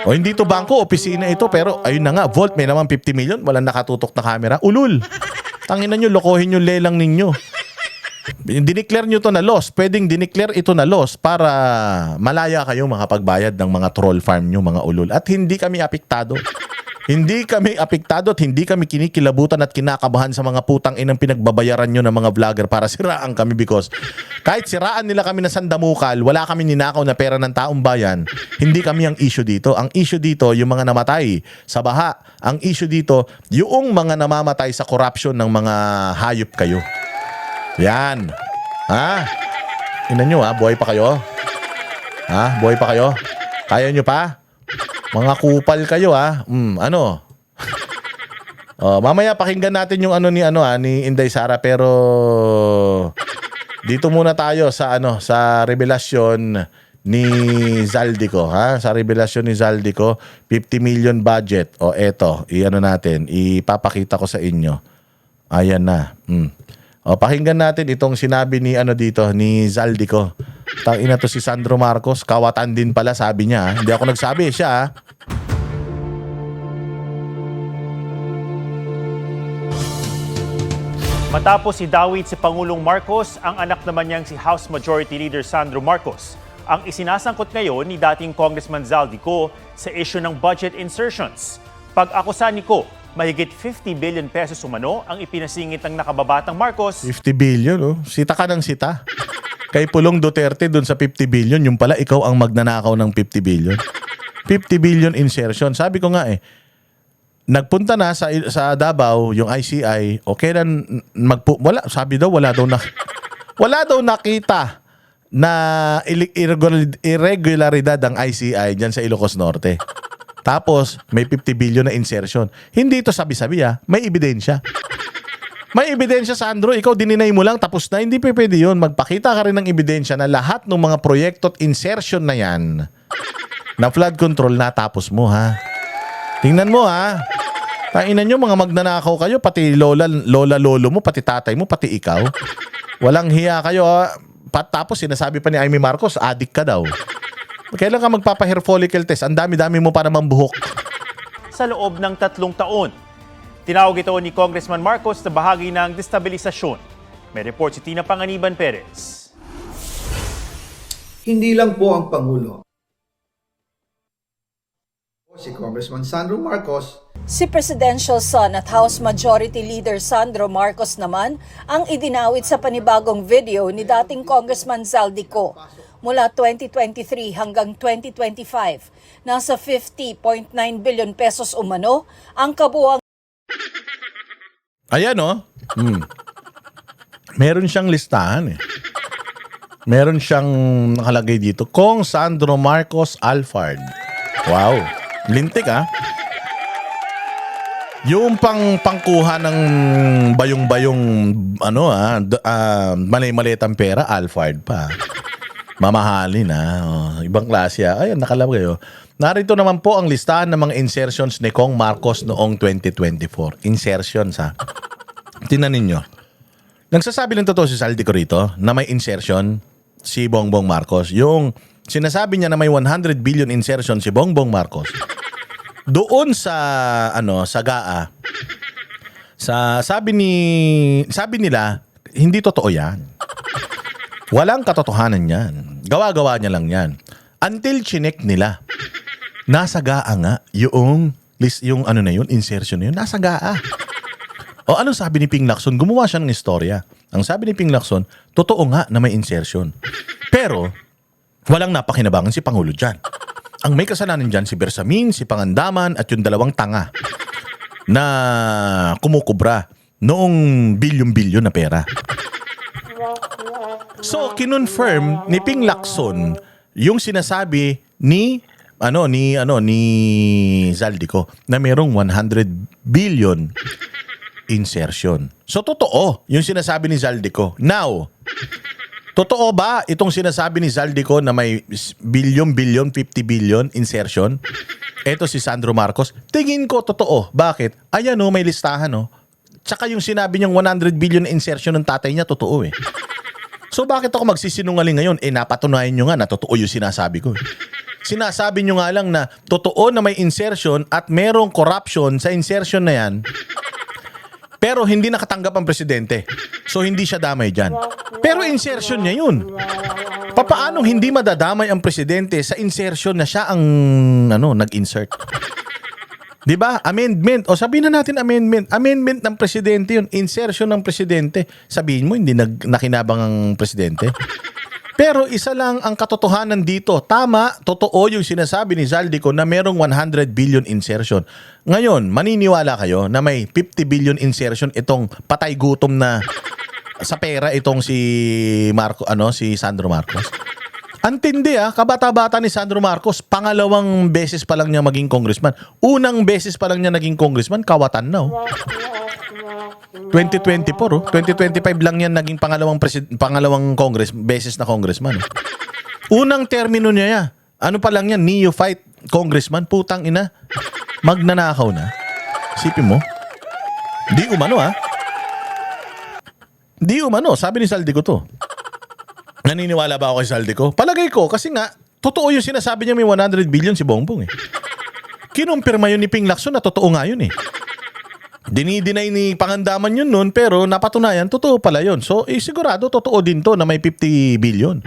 Hindi to bangko, opisina ito. Pero ayun na nga, vault, may naman 50 million, walang nakatutok na camera. Ulul. Tangina nyo, lokohin yung lelang ninyo. Dineclare nyo to na loss. Pwedeng dineclare ito na loss para malaya kayo makapagbayad ng mga troll farm nyo, mga ulul. At hindi kami apektado. Hindi kami apektado at hindi kami kinikilabutan at kinakabahan sa mga putang inang pinagbabayaran nyo ng mga vlogger para siraan kami because kahit siraan nila kami na sandamukal, wala kami ninakaw na pera ng taong bayan, hindi kami ang issue dito. Ang issue dito, yung mga namatay sa baha. Ang issue dito, yung mga namamatay sa corruption ng mga hayop kayo. Yan. Ina nyo buhay pa kayo? Buhay pa kayo? Kaya nyo pa? Mga kupal kayo mamaya pakinggan natin yung ni Inday Sara pero dito muna tayo sa sa revelasyon ni Zaldico sa revelasyon ni Zaldico 50 million budget eto natin ipapakita ko sa inyo. Ayan na. Pakinggan natin itong sinabi ni ni Zaldico. Tangina to si Sandro Marcos, kawatan din pala sabi niya. Hindi ako nagsabi, siya. Matapos idawit si Pangulong Marcos, ang anak naman niyang si House Majority Leader Sandro Marcos ang isinasangkot ngayon ni dating Congressman Zaldico sa issue ng budget insertions. Pag-akusa ni Ko, mahigit 50 billion pesos umano ang ipinasingit ng nakababatang Marcos. 50 billion, sita ka ng sita. Kay Pulong Duterte dun sa 50 billion, yung pala ikaw ang magnanakaw ng 50 billion. 50 billion insertion. Sabi ko nga nagpunta na sa Davao yung ICI, okay lang wala, sabi daw wala daw nakita na irregularidad ang ICI diyan sa Ilocos Norte. Tapos may 50 billion na insertion. Hindi ito sabi-sabi may ebidensya. May ebidensya, Sandro. Ikaw dininay mo lang, tapos na. Hindi pwede yun. Magpakita ka rin ng ebidensya na lahat ng mga proyekto at insertion na yan na flood control natapos mo, ha? Tingnan mo, ha? Tainan nyo, mga magnanakaw kayo, pati lolo mo, pati tatay mo, pati ikaw. Walang hiya kayo, ha? Tapos sinasabi pa ni Amy Marcos, addict ka daw. Kailan ka magpapa-hair follicle test? Ang dami-dami mo para mambuhok. Sa loob ng 3 taon, tinawag ito ni Congressman Marcos na bahagi ng destabilisasyon. May report si Tina Panganiban Perez. Hindi lang po ang Pangulo. Si Congressman Sandro Marcos, Si Presidential son at House Majority Leader Sandro Marcos naman ang idinawit sa panibagong video ni dating Congressman Zaldico. Mula 2023 hanggang 2025, nasa 50.9 billion pesos umano ang kabuang Ayan, Meron siyang listahan, Meron siyang nakalagay dito, Kong Sandro Marcos Alfard. Wow. Lintik, Yung pangkuha ng bayong-bayong malay-malitang pera, Alfard pa. Mamahalin, ibang klase, Ayan, nakalagay, Narito naman po ang listahan ng mga insertions ni Kong Marcos noong 2024. Insertions, Tingnan ninyo. Nagsasabi ng totoo si Zaldico rito na may insertion si Bongbong Marcos. Yung sinasabi niya na may 100 billion insertion si Bongbong Marcos. Doon sa sa GAA, sabi nila hindi totoo 'yan. Walang katotohanan 'yan. Gawa-gawa niya lang 'yan. Until chinek nila. Nasa GAA nga yung insertion na yun, nasa GAA. O ano sabi ni Ping Lacson? Gumawa siya ng istorya. Ang sabi ni Ping Lacson, totoo nga na may insertion. Pero walang napakinabangan si Pangulo dyan. Ang may kasalanan dyan si Bersamin, si Pangandaman at yung dalawang tanga na kumukubra noong bilyon-bilyon na pera. So, kinonfirm ni Ping Lacson yung sinasabi ni Zaldico na merong 100 billion insertion. So, totoo yung sinasabi ni Zaldico. Now, totoo ba itong sinasabi ni Zaldico na may bilyon-bilyon, 50 billion insertion? Ito si Sandro Marcos. Tingin ko totoo. Bakit? Ayan may listahan Tsaka yung sinabi niyang 100 billion na insertion ng tatay niya, totoo So bakit ako magsisinungaling ngayon? Napatunayan nyo nga na totoo yung sinasabi ko. Sinasabi nyo nga lang na totoo na may insertion at merong corruption sa insertion na yan. Pero hindi nakatanggap ang presidente. So hindi siya damay dyan. Pero insertion niya yun. Papaanong hindi madadamay ang presidente sa insertion na siya ang nag-insert? 'Di ba? Amendment. O sabihin na natin amendment. Amendment ng presidente yun. Insertion ng presidente. Sabihin mo hindi nakinabang ang presidente. Pero isa lang ang katotohanan dito. Tama, totoo yung sinasabi ni Zaldico na merong 100 billion insertion. Ngayon, maniniwala kayo na may 50 billion insertion itong patay gutom na sa pera itong si Sandro Marcos. Antindi kabata-bata ni Sandro Marcos, pangalawang beses pa lang niya maging congressman. Unang beses pa lang niya naging congressman, kawatan na 2024 2025 lang yan naging pangalawang beses na congressman. Unang termino niya ano pa lang yan, neophyte congressman, putang ina. Magnanakaw na. Sipin mo. Di umano, sabi ni Zaldico to. Naniniwala ba ako kay Zaldico? Palagay ko, kasi nga, totoo yung sinasabi niya may 100 billion si Bongbong Kinumpirma yun ni Ping Lacson na totoo nga yun Dinidinay ni Pangandaman yun nun, pero napatunayan, totoo pala yun. So, sigurado, totoo din to na may 50 billion.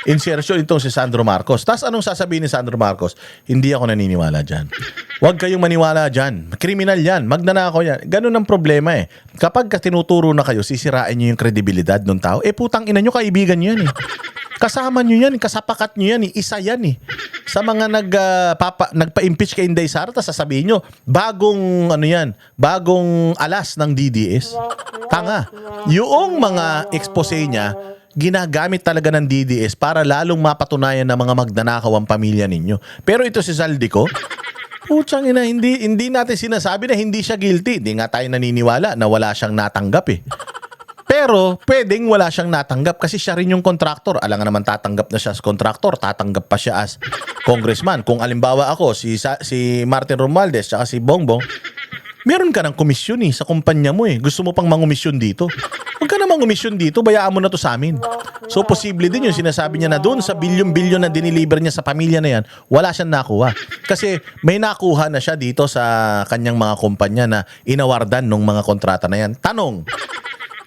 Insertion itong si Sandro Marcos. Tapos anong sasabihin ni Sandro Marcos? Hindi ako naniniwala dyan. Huwag kayong maniwala dyan. Kriminal yan. Magnanakaw yan. Ganun ang problema Kapag tinuturo na kayo, sisirain nyo yung kredibilidad ng tao. Putang ina nyo, kaibigan nyo yan Kasama nyo yan, kasapakat nyo yan, isa yan eh. Sa mga nagpa-impeach kay Inday Sara, tapos sasabihin nyo, bagong alas ng DDS. Tanga. Yung mga expose niya, ginagamit talaga ng DDS para lalong mapatunayan na mga magnanakaw ang pamilya ninyo. Pero ito si Zaldico, putsang ina, hindi natin sinasabi na hindi siya guilty. Hindi nga tayo naniniwala na wala siyang natanggap eh. Pero pwedeng wala siyang natanggap kasi siya rin yung contractor. Alam nga naman tatanggap na siya as contractor, tatanggap pa siya as congressman. Kung alimbawa ako, si Martin Romualdez at si Bongbong, meron ka ng komisyon sa kumpanya mo eh. Gusto mo pang mangumisyon dito? Huwag ka na mangumisyon dito, bayaan mo na to sa amin. So posible din yung sinasabi niya na doon sa bilyon-bilyon na diniliver niya sa pamilya na yan, wala siyang nakuha. Kasi may nakuha na siya dito sa kanyang mga kumpanya na inawardan ng mga kontrata na yan. Tanong,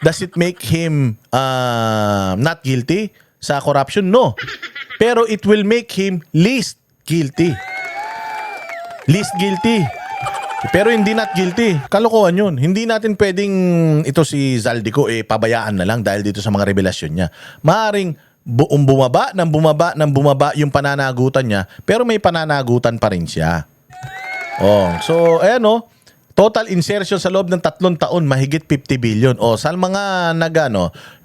does it make him not guilty sa corruption? No. Pero it will make him least guilty. Least guilty. Pero hindi not guilty. Kalokohan yun. Hindi natin pwedeng ito si Zaldico pabayaan na lang dahil dito sa mga revelasyon niya. Maaring bumaba yung pananagutan niya, pero may pananagutan pa rin siya. So ayan total insertion sa loob ng 3 taon, mahigit 50 billion. Sa mga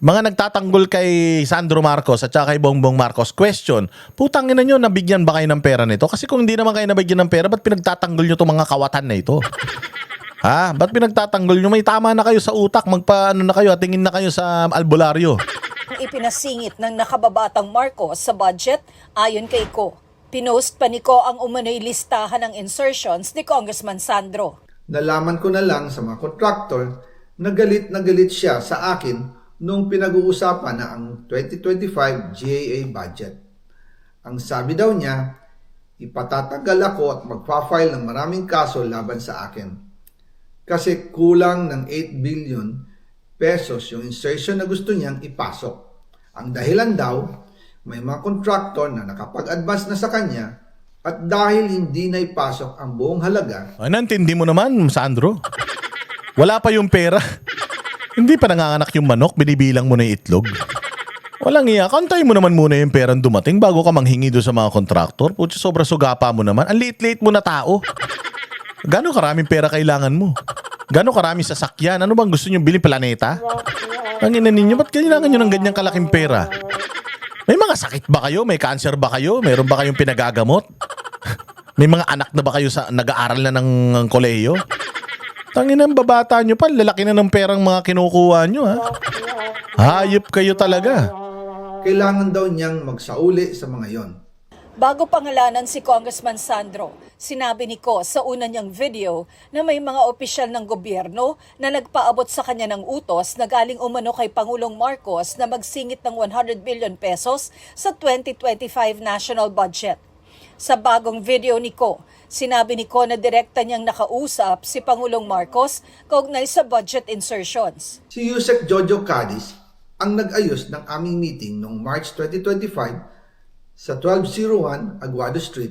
mga nagtatanggol kay Sandro Marcos at saka kay Bongbong Marcos, question, putang ina nyo, nabigyan ba kayo ng pera nito? Kasi kung hindi naman kayo nabigyan ng pera, ba't pinagtatanggol nyo itong mga kawatan na ito? Ba't pinagtatanggol nyo? May tama na kayo sa utak, na kayo, tingin na kayo sa albularyo. Ipinasingit ng nakababatang Marcos sa budget ayon kay Ko. Pinost pa ni Ko ang umano'y listahan ng insertions ni Congressman Sandro. Nalaman ko na lang sa mga contractor na galit siya sa akin nung pinag-uusapan na ang 2025 GAA budget. Ang sabi daw niya, ipatatagal ako at magpa-file ng maraming kaso laban sa akin. Kasi kulang ng 8 billion pesos yung insertion na gusto niyang ipasok. Ang dahilan daw, may mga contractor na nakapag-advance na sa kanya at dahil hindi na ipasok ang buong halaga. Nantindi mo naman, Sandro. Wala pa yung pera. Hindi pa nanganganak yung manok, binibilang mo na yung itlog. Walang iya. Kantay mo naman muna yung perang dumating bago ka manghingi doon sa mga kontraktor. Putya, sobra sugapa mo naman. Ang liit-liit mo na tao. Gano'ng karaming pera kailangan mo? Gano'ng karaming sasakyan? Ano bang gusto nyo bilhin? Planeta? Ang ina ninyo, ba't kailangan nyo ng ganyang kalaking pera? May mga sakit ba kayo? May cancer ba kayo? Meron ba kayong pinagagamot? May mga anak na ba kayo sa nag-aaral na ng kolehiyo? Tangin ang babata nyo pa, lalaki na ng perang mga kinukuha nyo Hayop kayo talaga. Kailangan daw niyang magsauli sa mga yon. Bago pangalanan si Congressman Sandro, sinabi ni Ko sa una niyang video na may mga opisyal ng gobyerno na nagpaabot sa kanya ng utos na galing umano kay Pangulong Marcos na magsingit ng 100 billion pesos sa 2025 national budget. Sa bagong video ni Ko, sinabi ni Ko na direkta niyang nakausap si Pangulong Marcos kaugnay sa budget insertions. Si Yusek Jojo Cadiz ang nag-ayos ng aming meeting noong March 2025 sa 1201 Aguado Street,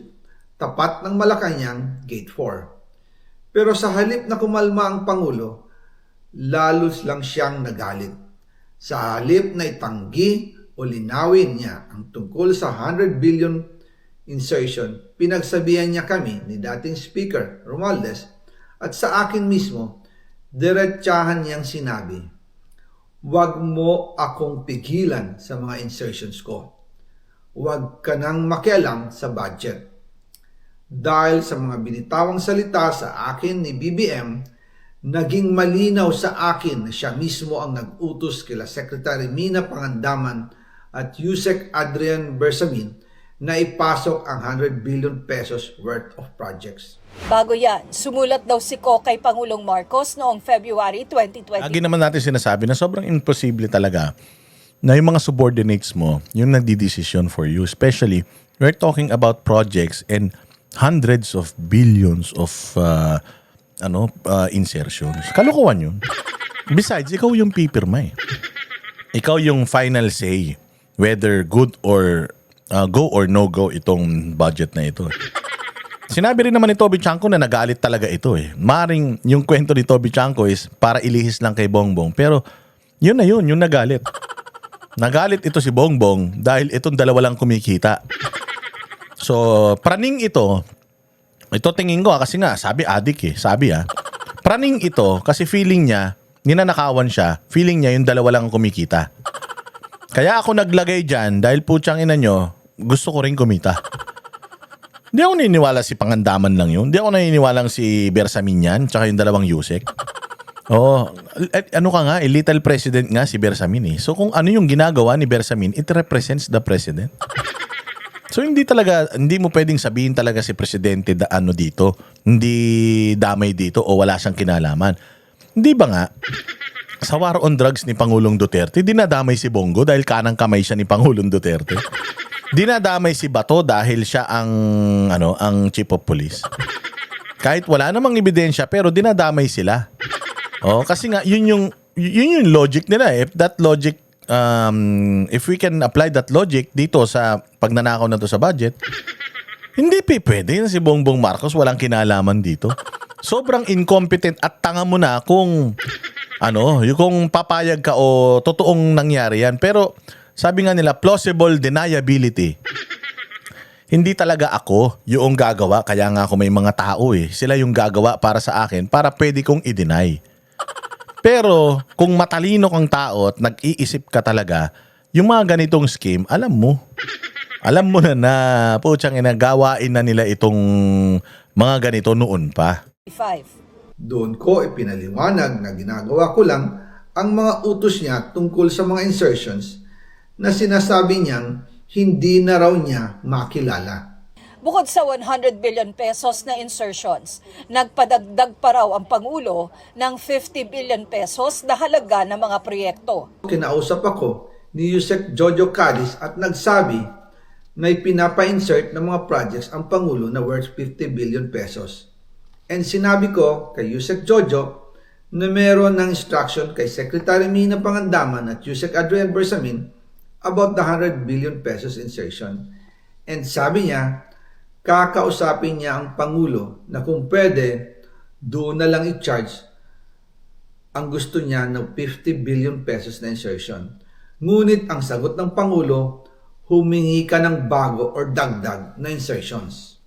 tapat ng Malacanang, Gate 4. Pero sa halip na kumalma ang Pangulo, lalos lang siyang nagalit. Sa halip na itanggi o linawin niya ang tungkol sa 100 billion insertion, pinagsabihan niya kami ni dating Speaker Romualdez at sa akin mismo, diretsahan niyang sinabi, "Huwag mo akong pigilan sa mga insertions ko. Huwag ka nang makialam sa budget." Dahil sa mga binitawang salita sa akin ni BBM, naging malinaw sa akin na siya mismo ang nag-utos kila Secretary Mina Pangandaman at Yusek Adrian Bersamin na ipasok ang 100 billion pesos worth of projects. Bago yan, sumulat daw si Ko kay Pangulong Marcos noong February 2020. Lagi naman natin sinasabi na sobrang imposible talaga na yung mga subordinates mo, yung nagdidesisyon for you. Especially, we're talking about projects and hundreds of billions of insertions. Kalokohan yun. Besides, ikaw yung pipirma Ikaw yung final say whether good or go or no go itong budget na ito. Sinabi rin naman ni Toby Chanko na nagalit talaga ito Maring yung kwento ni Toby Chanko is para ilihis lang kay Bongbong. Pero yun na yun, yung nagalit. Nagalit ito si Bongbong dahil itong dalawa lang kumikita. So, praning ito tingin ko kasi nga, sabi adik praning ito kasi feeling niya, ninanakawan siya, feeling niya yung dalawa lang kumikita. Kaya ako naglagay dyan dahil putsang ina nyo, gusto ko rin kumita. Hindi ako naniniwala si Pangandaman lang yun. Hindi ako naniniwala si Bersamin yan, tsaka yung dalawang Yusek. Oo, ano ka nga, little president nga si Bersamin eh. So kung ano yung ginagawa ni Bersamin, it represents the president. So hindi mo pwedeng sabihin talaga si presidente dito, hindi damay dito o wala siyang kinalaman. Hindi ba nga, sa war on drugs ni Pangulong Duterte, dinadamay si Bongo dahil kanang kamay siya ni Pangulong Duterte. Dinadamay si Bato dahil siya ang chief of police. Kahit wala namang ebidensya pero dinadamay sila. Oh, kasi nga yun yung logic nila. If we can apply that logic dito sa pagnanakaw na to sa budget, hindi pwede na si Bongbong Marcos walang kinalaman dito. Sobrang incompetent at tanga mo na kung kung papayag ka o totoong nangyari yan. Pero sabi nga nila, plausible deniability. Hindi talaga ako yung gagawa, kaya nga ako may mga tao Sila yung gagawa para sa akin para pwede kong i-deny. Pero kung matalino kang tao at nag-iisip ka talaga, yung mga ganitong scheme, alam mo na putsang gawain na nila itong mga ganito noon pa. 5. Doon ko ipinaliwanag na ginagawa ko lang ang mga utos niya tungkol sa mga insertions na sinasabi niyang hindi na raw niya makilala. Bukod sa 100 billion pesos na insertions, nagpadagdag pa raw ang Pangulo ng 50 billion pesos na halaga ng mga proyekto. Kinausap ako ni Yusek Jojo Cadiz at nagsabi na ipinapa-insert ng mga projects ang Pangulo na worth 50 billion pesos. And sinabi ko kay Yusek Jojo na meron ng instruction kay Secretary Mina Pangandaman at Yusek Adrian Bersamin about the 100 billion pesos insertion. And sabi niya, kakausapin niya ang Pangulo na kung pwede, doon na lang i-charge ang gusto niya ng 50 billion pesos na insertion. Ngunit ang sagot ng Pangulo, humingi ka ng bago or dagdag na insertions.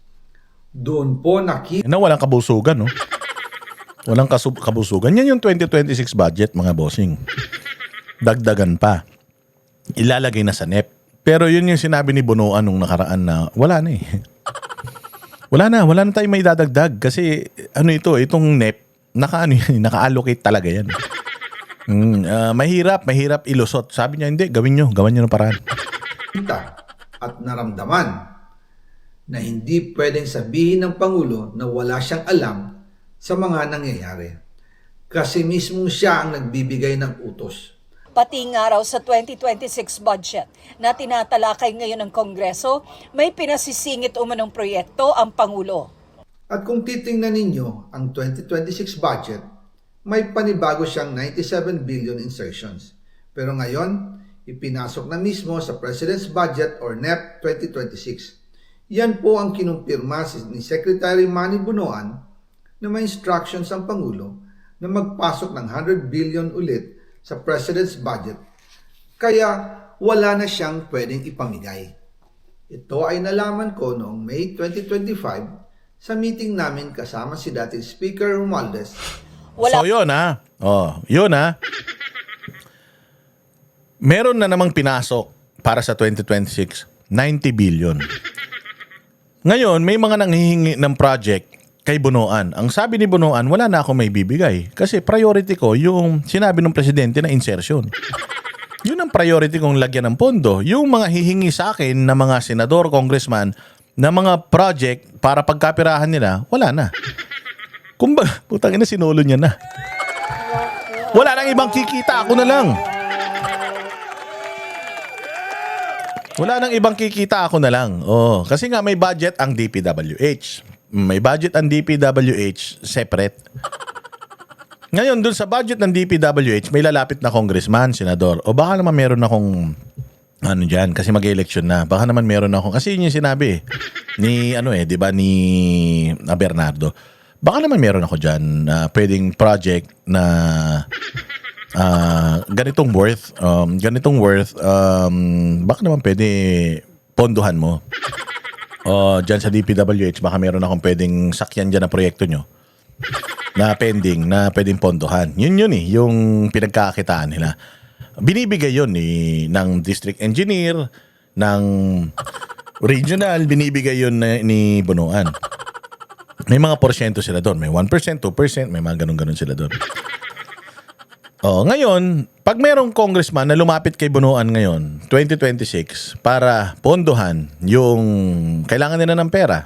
Doon po nakita Na walang kabusugan, no? Walang kabusugan. Yan yung 2026 budget, mga bossing. Dagdagan pa. Ilalagay na sa NEP. Pero yun yung sinabi ni Bonoan nung nakaraan na wala na Wala na tayong may dadagdag kasi itong NEP, naka-allocate talaga yan. Mahirap ilusot. Sabi niya, hindi, gawan nyo ng paraan. at naramdaman na hindi pwedeng sabihin ng Pangulo na wala siyang alam sa mga nangyayari. Kasi mismo siya ang nagbibigay ng utos. Pati nga raw sa 2026 budget na tinatalakay ngayon ng Kongreso, may pinasisingit umanong proyekto ang Pangulo. At kung titingnan ninyo ang 2026 budget, may panibago siyang 97 billion insertions. Pero ngayon, ipinasok na mismo sa President's Budget or NEP 2026. Yan po ang kinumpirma ni Secretary Manny Bonoan na may instructions ang Pangulo na magpasok ng 100 billion ulit sa President's Budget, kaya wala na siyang pwedeng ipamigay. Ito ay nalaman ko noong May 2025 sa meeting namin kasama si dating Speaker Romualdez. So yun meron na namang pinasok para sa 2026, 90 billion. Ngayon, may mga nanghihingi ng project kay Bonoan. Ang sabi ni Bonoan, wala na ako may bibigay. Kasi priority ko yung sinabi ng presidente na insertion. Yun ang priority kong lagyan ng pondo. Yung mga hihingi sa akin na mga senador, congressman, na mga project para pagkapirahan nila, wala na. Kumbaga, putang ina, sinulo niya na. Wala nang ibang kikita, ako na lang. Wala nang ibang kikita, ako na lang. Oh, kasi nga may budget ang DPWH. May budget ang DPWH separate. Ngayon, dun sa budget ng DPWH, may lalapit na congressman, senador. O baka naman meron akong dyan, kasi mag-election na. Baka naman meron akong, kasi yun yung sinabi ni, di ba, ni Bernardo. Baka naman meron ako dyan na pwedeng project na ganitong worth, baka naman pwede ponduhan mo. O dyan sa DPWH, baka meron akong pwedeng sakyan dyan na proyekto nyo na pending, na pwedeng ponduhan. Yun yung pinagkakakitaan nila. Binibigay yun ng district engineer, ng regional, binibigay yun ni Bunuan. May mga porsyento sila doon. May 1%, 2%, may mga ganun-ganun sila doon. Ngayon, pag merong congressman na lumapit kay Bunuan ngayon, 2026, para pondohan yung kailangan nila ng pera,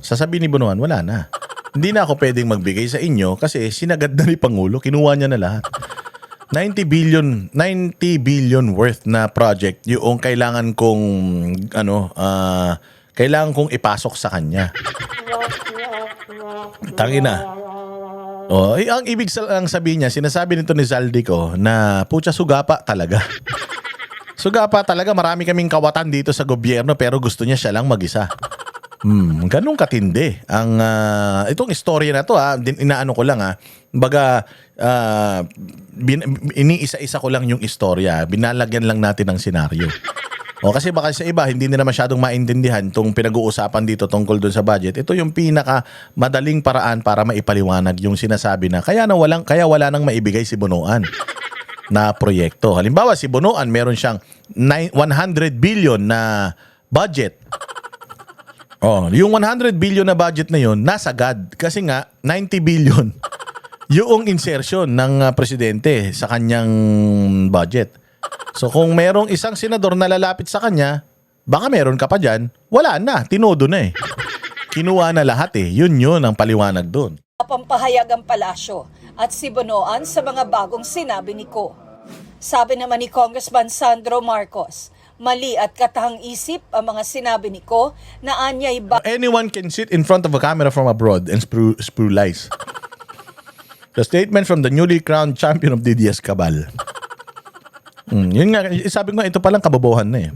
sasabihin ni Bunuan, wala na. Hindi na ako pwedeng magbigay sa inyo kasi sinagad na ni Pangulo, kinuha niya na lahat. 90 billion worth na project yung kailangan kong ipasok sa kanya. Tangina. Ang ibig lang sabihin niya, sinasabi nito ni Zaldico na putya sugapa talaga. Sugapa talaga, marami kaming kawatan dito sa gobyerno pero gusto niya siya lang mag-isa. Ganun katindi. Itong istorya na to, inaano ko lang baga iniisa-isa ko lang yung istorya. Binalagyan lang natin ng senaryo. Kasi baka sa iba hindi nila masyadong maintindihan tong pinag-uusapan dito tungkol dun sa budget. Ito yung pinaka madaling paraan para maipaliwanag yung sinasabi na kaya wala nang maibigay si Bunuan na proyekto. Halimbawa si Bunuan meron siyang 100 billion na budget. Yung 100 billion na budget na yun nasagad kasi nga 90 billion yung insertion ng presidente sa kanyang budget. So kung merong isang senador na lalapit sa kanya, baka meron ka pa dyan, wala na, tinodo na Kinuha na lahat Yun ang paliwanag doon. Pampahayag ang palasyo at si Bunuan sa mga bagong sinabi ni Ko. Sabi naman ni Congressman Sandro Marcos, mali at katahang isip ang mga sinabi ni Ko na anyay Anyone can sit in front of a camera from abroad and spew lies. The statement from the newly crowned champion of DDS Cabal. Yun nga, sabi ko nga, ito palang kabobohan na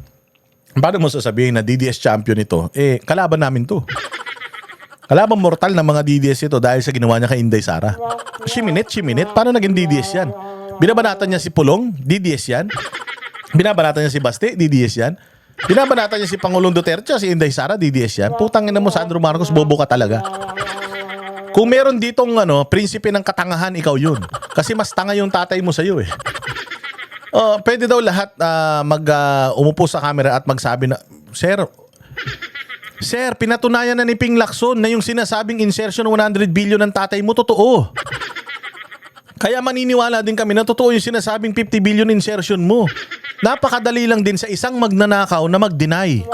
Paano mo sasabihin na DDS champion ito? Kalaban namin to. Kalaban mortal ng mga DDS ito dahil sa ginawa niya kay Inday Sara. Shiminit. Paano naging DDS yan? Binabanatan niya si Pulong? DDS yan? Binabanatan niya si Baste? DDS yan? Binabanatan niya si Pangulong Duterte si Inday Sara? DDS yan? Putang ina mo, Sandro Marcos, bobo ka talaga. Kung meron ditong prinsipe ng katangahan, ikaw yun. Kasi mas tanga yung tatay mo sa'yo pwede daw lahat umupo sa camera at magsabi na, Sir, pinatunayan na ni Ping Lacson na yung sinasabing insertion ng 100 billion ng tatay mo, totoo. Kaya maniniwala din kami na totoo yung sinasabing 50 billion insertion mo. Napakadali lang din sa isang magnanakaw na mag-deny.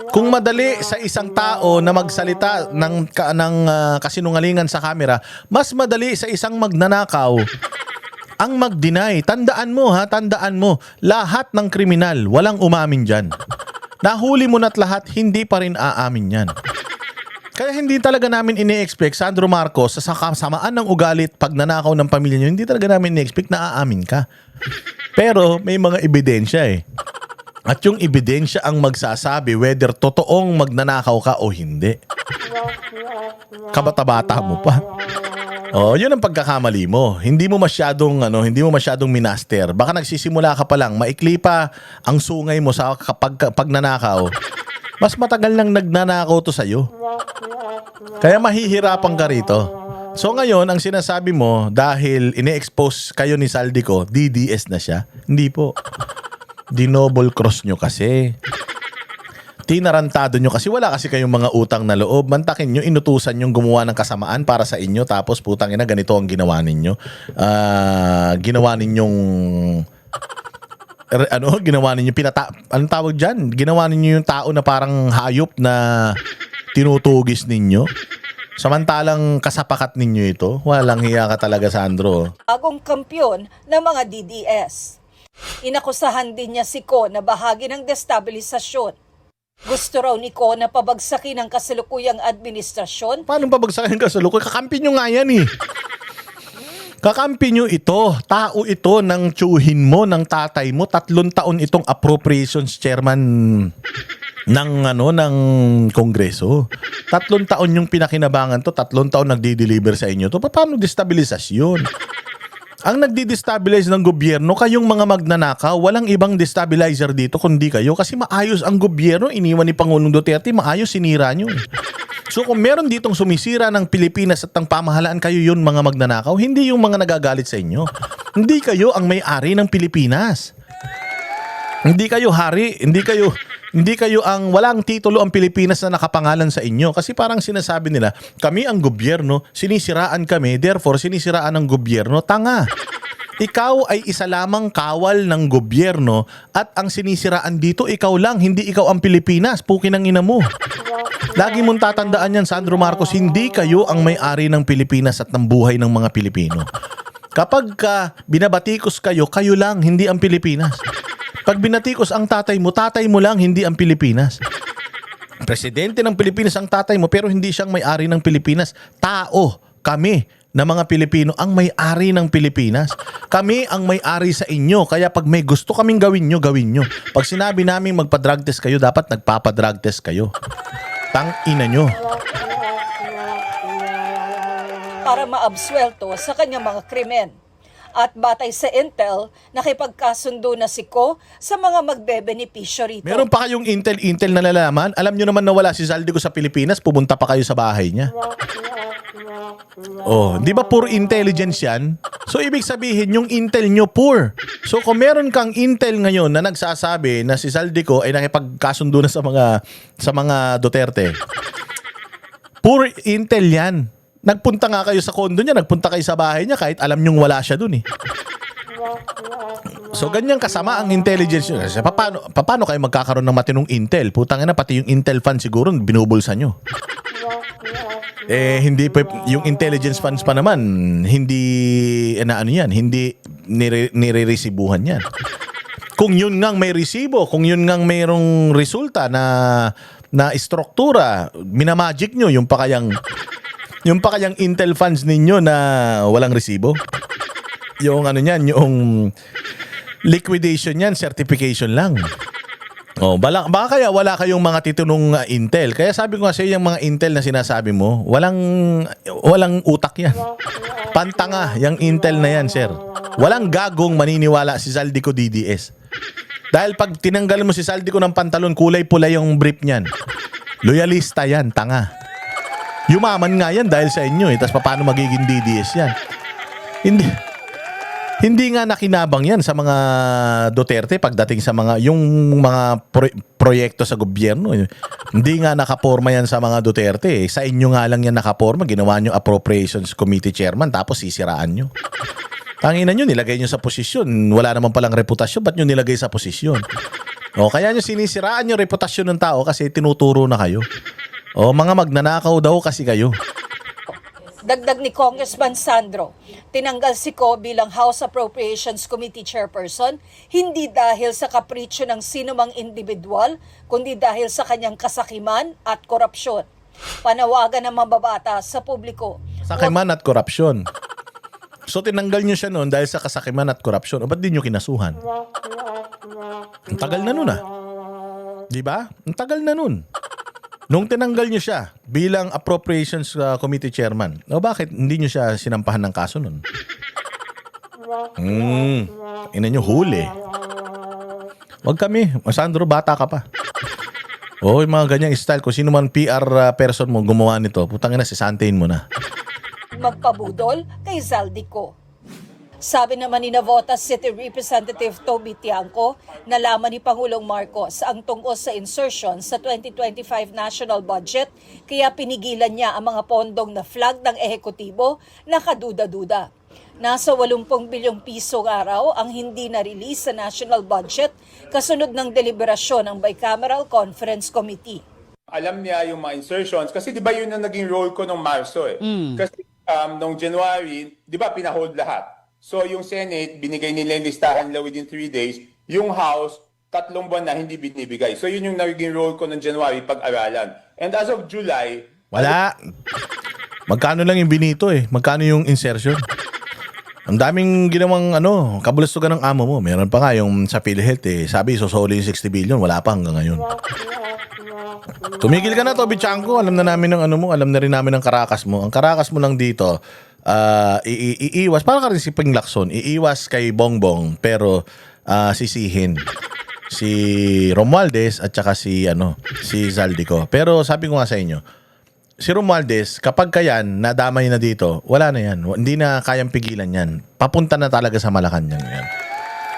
Kung madali sa isang tao na magsalita ng kasinungalingan sa camera, mas madali sa isang magnanakaw ang mag-deny. Tandaan mo, lahat ng kriminal, walang umamin dyan. Nahuli mo na't lahat, hindi pa rin aamin yan. Kaya hindi talaga namin ini-expect, Sandro Marcos, sa kasamaan ng ugalit, pagnanakaw ng pamilya nyo, hindi talaga namin ini-expect na aamin ka. Pero may mga ebidensya At yung ebidensya ang magsasabi whether totoong magnanakaw ka o hindi. Kabata-bata mo pa. Yun ang pagkakamali mo. Hindi mo masyadong minaster. Baka nagsisimula ka pa lang, maikli pa ang sungay mo sa pag nanakaw. Mas matagal nang nagnanakaw to sa'yo. Kaya mahihirapan ka rito. So ngayon, ang sinasabi mo, dahil ine-expose kayo ni Zaldico, DDS na siya. Hindi po. Dinoble cross nyo kasi. Tinarantado nyo kasi wala kasi kayong mga utang na loob. Mantakin nyo, inutusan nyo gumawa ng kasamaan para sa inyo. Tapos putang ina, ganito ang ginawa ninyo. Ginawa ninyong anong tawag dyan? Ginawa ninyo yung tao na parang hayop na tinutugis ninyo. Samantalang kasapakat ninyo ito. Walang hiya ka talaga, Sandro. Bagong kampyon ng mga DDS. Inakusahan din niya si Ko na bahagi ng destabilisasyon. Gusto raw ni Ko na pabagsakin ang kasalukuyang administrasyon. Paano pabagsakin ang kasalukuyang? Kakampi nyo nga yan Kakampi nyo ito. Tao ito ng tsuhin mo, ng tatay mo. 3 taon itong appropriations chairman ng Kongreso. 3 taon yung pinakinabangan to. 3 taon nagdi-deliver sa inyo to. Paano destabilisasyon? Ang nagdi-destabilize ng gobyerno, kayong mga magnanakaw, walang ibang destabilizer dito kundi kayo. Kasi maayos ang gobyerno, iniwan ni Pangulong Duterte, maayos sinira nyo. So kung meron ditong sumisira ng Pilipinas at ng pamahalaan, kayo yun mga magnanakaw, hindi yung mga nagagalit sa inyo. Hindi kayo ang may-ari ng Pilipinas. Hindi kayo hari, hindi kayo ang walang titulo ang Pilipinas na nakapangalan sa inyo. Kasi parang sinasabi nila, kami ang gobyerno, sinisiraan kami, therefore sinisiraan ng gobyerno. Tanga. Ikaw ay isa lamang kawal ng gobyerno at ang sinisiraan dito ikaw lang, hindi ikaw ang Pilipinas. Pukin ang ina mo. Lagi mong tatandaan yan, Sandro Marcos, hindi kayo ang may-ari ng Pilipinas at ng buhay ng mga Pilipino. Kapag binabatikos kayo, kayo lang, hindi ang Pilipinas. Pag binatikos ang tatay mo lang, hindi ang Pilipinas. Presidente ng Pilipinas ang tatay mo, pero hindi siyang may-ari ng Pilipinas. Tao, kami na mga Pilipino ang may-ari ng Pilipinas. Kami ang may-ari sa inyo. Kaya pag may gusto kaming gawin nyo, gawin nyo. Pag sinabi namin magpa-drug test kayo, dapat nagpapa-drug test kayo. Tang ina nyo. Para maabsuelto sa kanyang mga krimen. At batay sa intel, nakipagkasundo na si Ko sa mga magbebenepisyo rito. Meron pa kayong intel na nalalaman? Alam nyo naman na wala si Zaldico sa Pilipinas, pumunta pa kayo sa bahay niya. Oh, di ba pure intelligence yan? So ibig sabihin yung intel nyo poor. So kung meron kang intel ngayon na nagsasabi na si Zaldico ay nakipagkasundo na sa mga Duterte. Pure intel yan. Nagpunta nga kayo sa kondo niya, nagpunta kayo sa bahay niya kahit alam nyong wala siya dun eh. So ganyan kasama ang intelligence nyo. Kasi paano kayo magkakaroon ng matinong intel? Putang ina, pati yung intel fund siguro binubulsa nyo. Hindi pa, yung intelligence funds pa naman, hindi nire-resibuhan yan. Kung yun ngang may resibo, kung yun ngang mayroong resulta na struktura, minamagic nyo yung pa kayang intel funds ninyo na walang resibo. Yung yung liquidation yan, certification lang. Oh, baka kaya wala kayong mga titunong intel. Kaya sabi ko kasi yung mga intel na sinasabi mo, walang utak yan. Pantanga yung intel na yan, sir. Walang gagong maniniwala si Zaldico DDS. Dahil pag tinanggal mo si Zaldico ng pantalon, kulay pula yung brief niyan. Loyalista yan, tanga. Yumaman nga yan dahil sa inyo eh. Tapos paano magiging DDS yan? Hindi nga nakinabang yan sa mga Duterte pagdating sa yung mga proyekto sa gobyerno. Hindi nga nakaporma yan sa mga Duterte eh. Sa inyo nga lang yan nakaporma. Ginawa nyo Appropriations Committee Chairman tapos sisiraan nyo. Tangina nyo, nilagay nyo sa posisyon. Wala naman palang reputasyon. Ba't nyo nilagay sa posisyon? O kaya nyo sinisiraan yung reputasyon ng tao kasi tinuturo na kayo. O mga magnanakaw daw kasi kayo. Dagdag ni Congressman Sandro, tinanggal si Ko bilang House Appropriations Committee Chairperson hindi dahil sa kapritsyo ng sinumang individual, kundi dahil sa kanyang kasakiman at korupsyon. Panawagan ng mababata sa publiko. Kasakiman at korupsyon. So tinanggal nyo siya noon dahil sa kasakiman at korupsyon. O ba't di nyo kinasuhan? Ang tagal na nun ah. Di ba? Ang tagal na nun. Nung tinanggal nyo siya bilang Appropriations Committee Chairman, o bakit hindi nyo siya sinampahan ng kaso nun? Ina nyo huli. Wag kami. Sandro, bata ka pa. O yung mga ganyang style. Kung sino man PR person mo gumawa nito, putang ina, sisantayin mo na. Magpabudol kay Zaldico. Sabi naman ni Navotas City Representative Toby Tiangco, nalaman ni Pangulong Marcos ang tungkol sa insertion sa 2025 national budget kaya pinigilan niya ang mga pondong na flag ng ehekutibo na kaduda-duda. Nasa 80 bilyong piso araw ang hindi na-release sa national budget kasunod ng deliberasyon ng Bicameral Conference Committee. Alam niya yung mga insertions kasi di ba yun ang naging role ko nung Marso eh. Kasi nung January, di ba pinahold lahat. So yung Senate, binigay nila yung listahan nila within 3 days. Yung House, 3 buwan na hindi binibigay. So yun yung naging role ko ng January, pag-aralan. And as of July... Wala. Magkano lang yung binito eh? Magkano yung insertion? Ang daming ginawang kabulastugan ng amo mo. Meron pa nga yung sa PhilHealth eh. Sabi, sosoli yung 60 billion. Wala pa hanggang ngayon. Tumigil ka na, Toby Chanko. Alam na namin ng mo. Alam na rin namin ng karakas mo. Ang karakas mo lang dito, iiwas, parang ka rin si Ping Lacson, iiwas kay Bongbong pero sisihin si Romualdez at saka si Zaldico. Pero sabi ko nga sa inyo, si Romualdez, kapag kayan nadamay na dito, wala na yan. Hindi na kayang pigilan yan. Papunta na talaga sa Malacanang yan.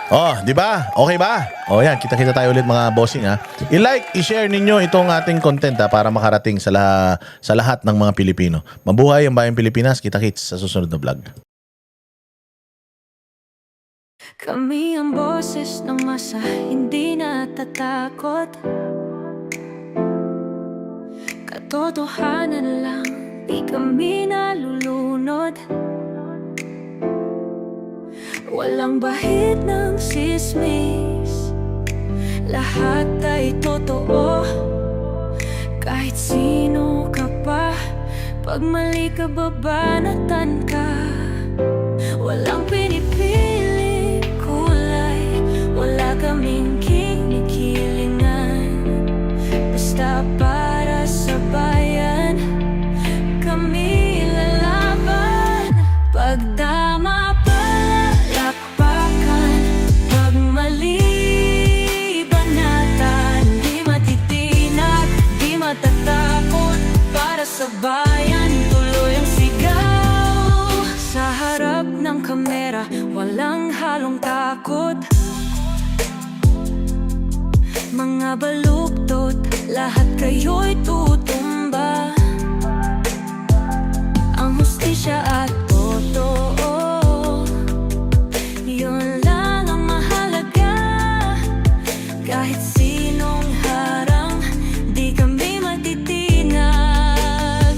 Oh, di ba? Okay ba? Oh, yan. Kita-kita tayo ulit mga bossing ha. I-like, i-share ninyo itong ating content para makarating sa lahat ng mga Pilipino. Mabuhay ang bayang Pilipinas. Kita-kits sa susunod na vlog. Kami ang boses ng masa, hindi natatakot. Katotohanan lang, di kami nalulunod. Walang bahid ng sismis, lahat ay totoo. Kahit sino ka pa, pag mali ka babanatan ka. Walang pinipili kulay, wala kaming kinikilingan. Basta para sa bayan, kami lalaban. Pagdama palakpakan, pag mali banatan. Di matitinag, di matatakot, para sa bayan tuloy ang sigaw. Sa harap ng kamera, walang halong takot. Mga baluktot, lahat kayo'y tutumba. Ang hustisya at totoo, yun lang ang mahalaga. Kahit sinong harang, di kami matitinag.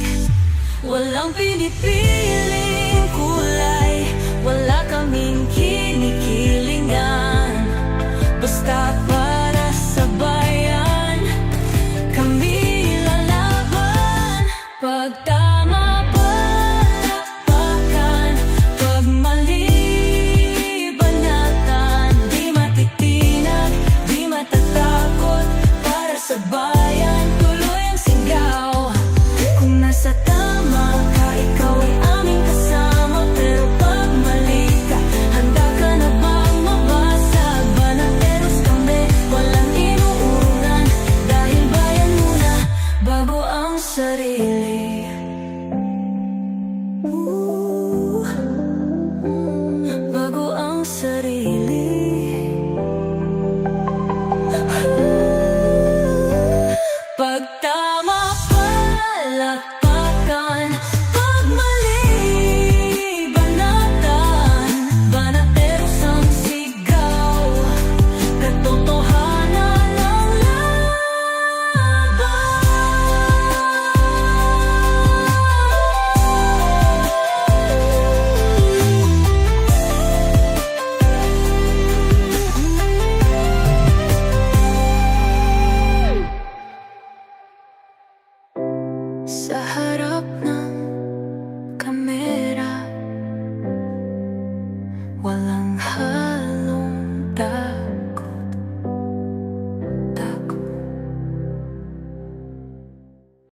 Walang pinipiling kulay, wala kaming kinikilingan. Basta para sa bayan, kami lalaban. Pag tama palakpakan, pag mali banatan. Di matitinag, di matatakot, para sa bayan tuloy ang sigaw. Kung nasa tama ka, ikaw ay aming kasama. Pero pag mali ka, handa ka na bang mabasag? Banateros kami, walang inuunan. Dahil bayan muna, bago ang sarili. Bago ang sarili. Pag tama palakpakan, pag mali banatan. Banateros ang sigaw, katotohanan ang laban. Sa harap ng kamera, walang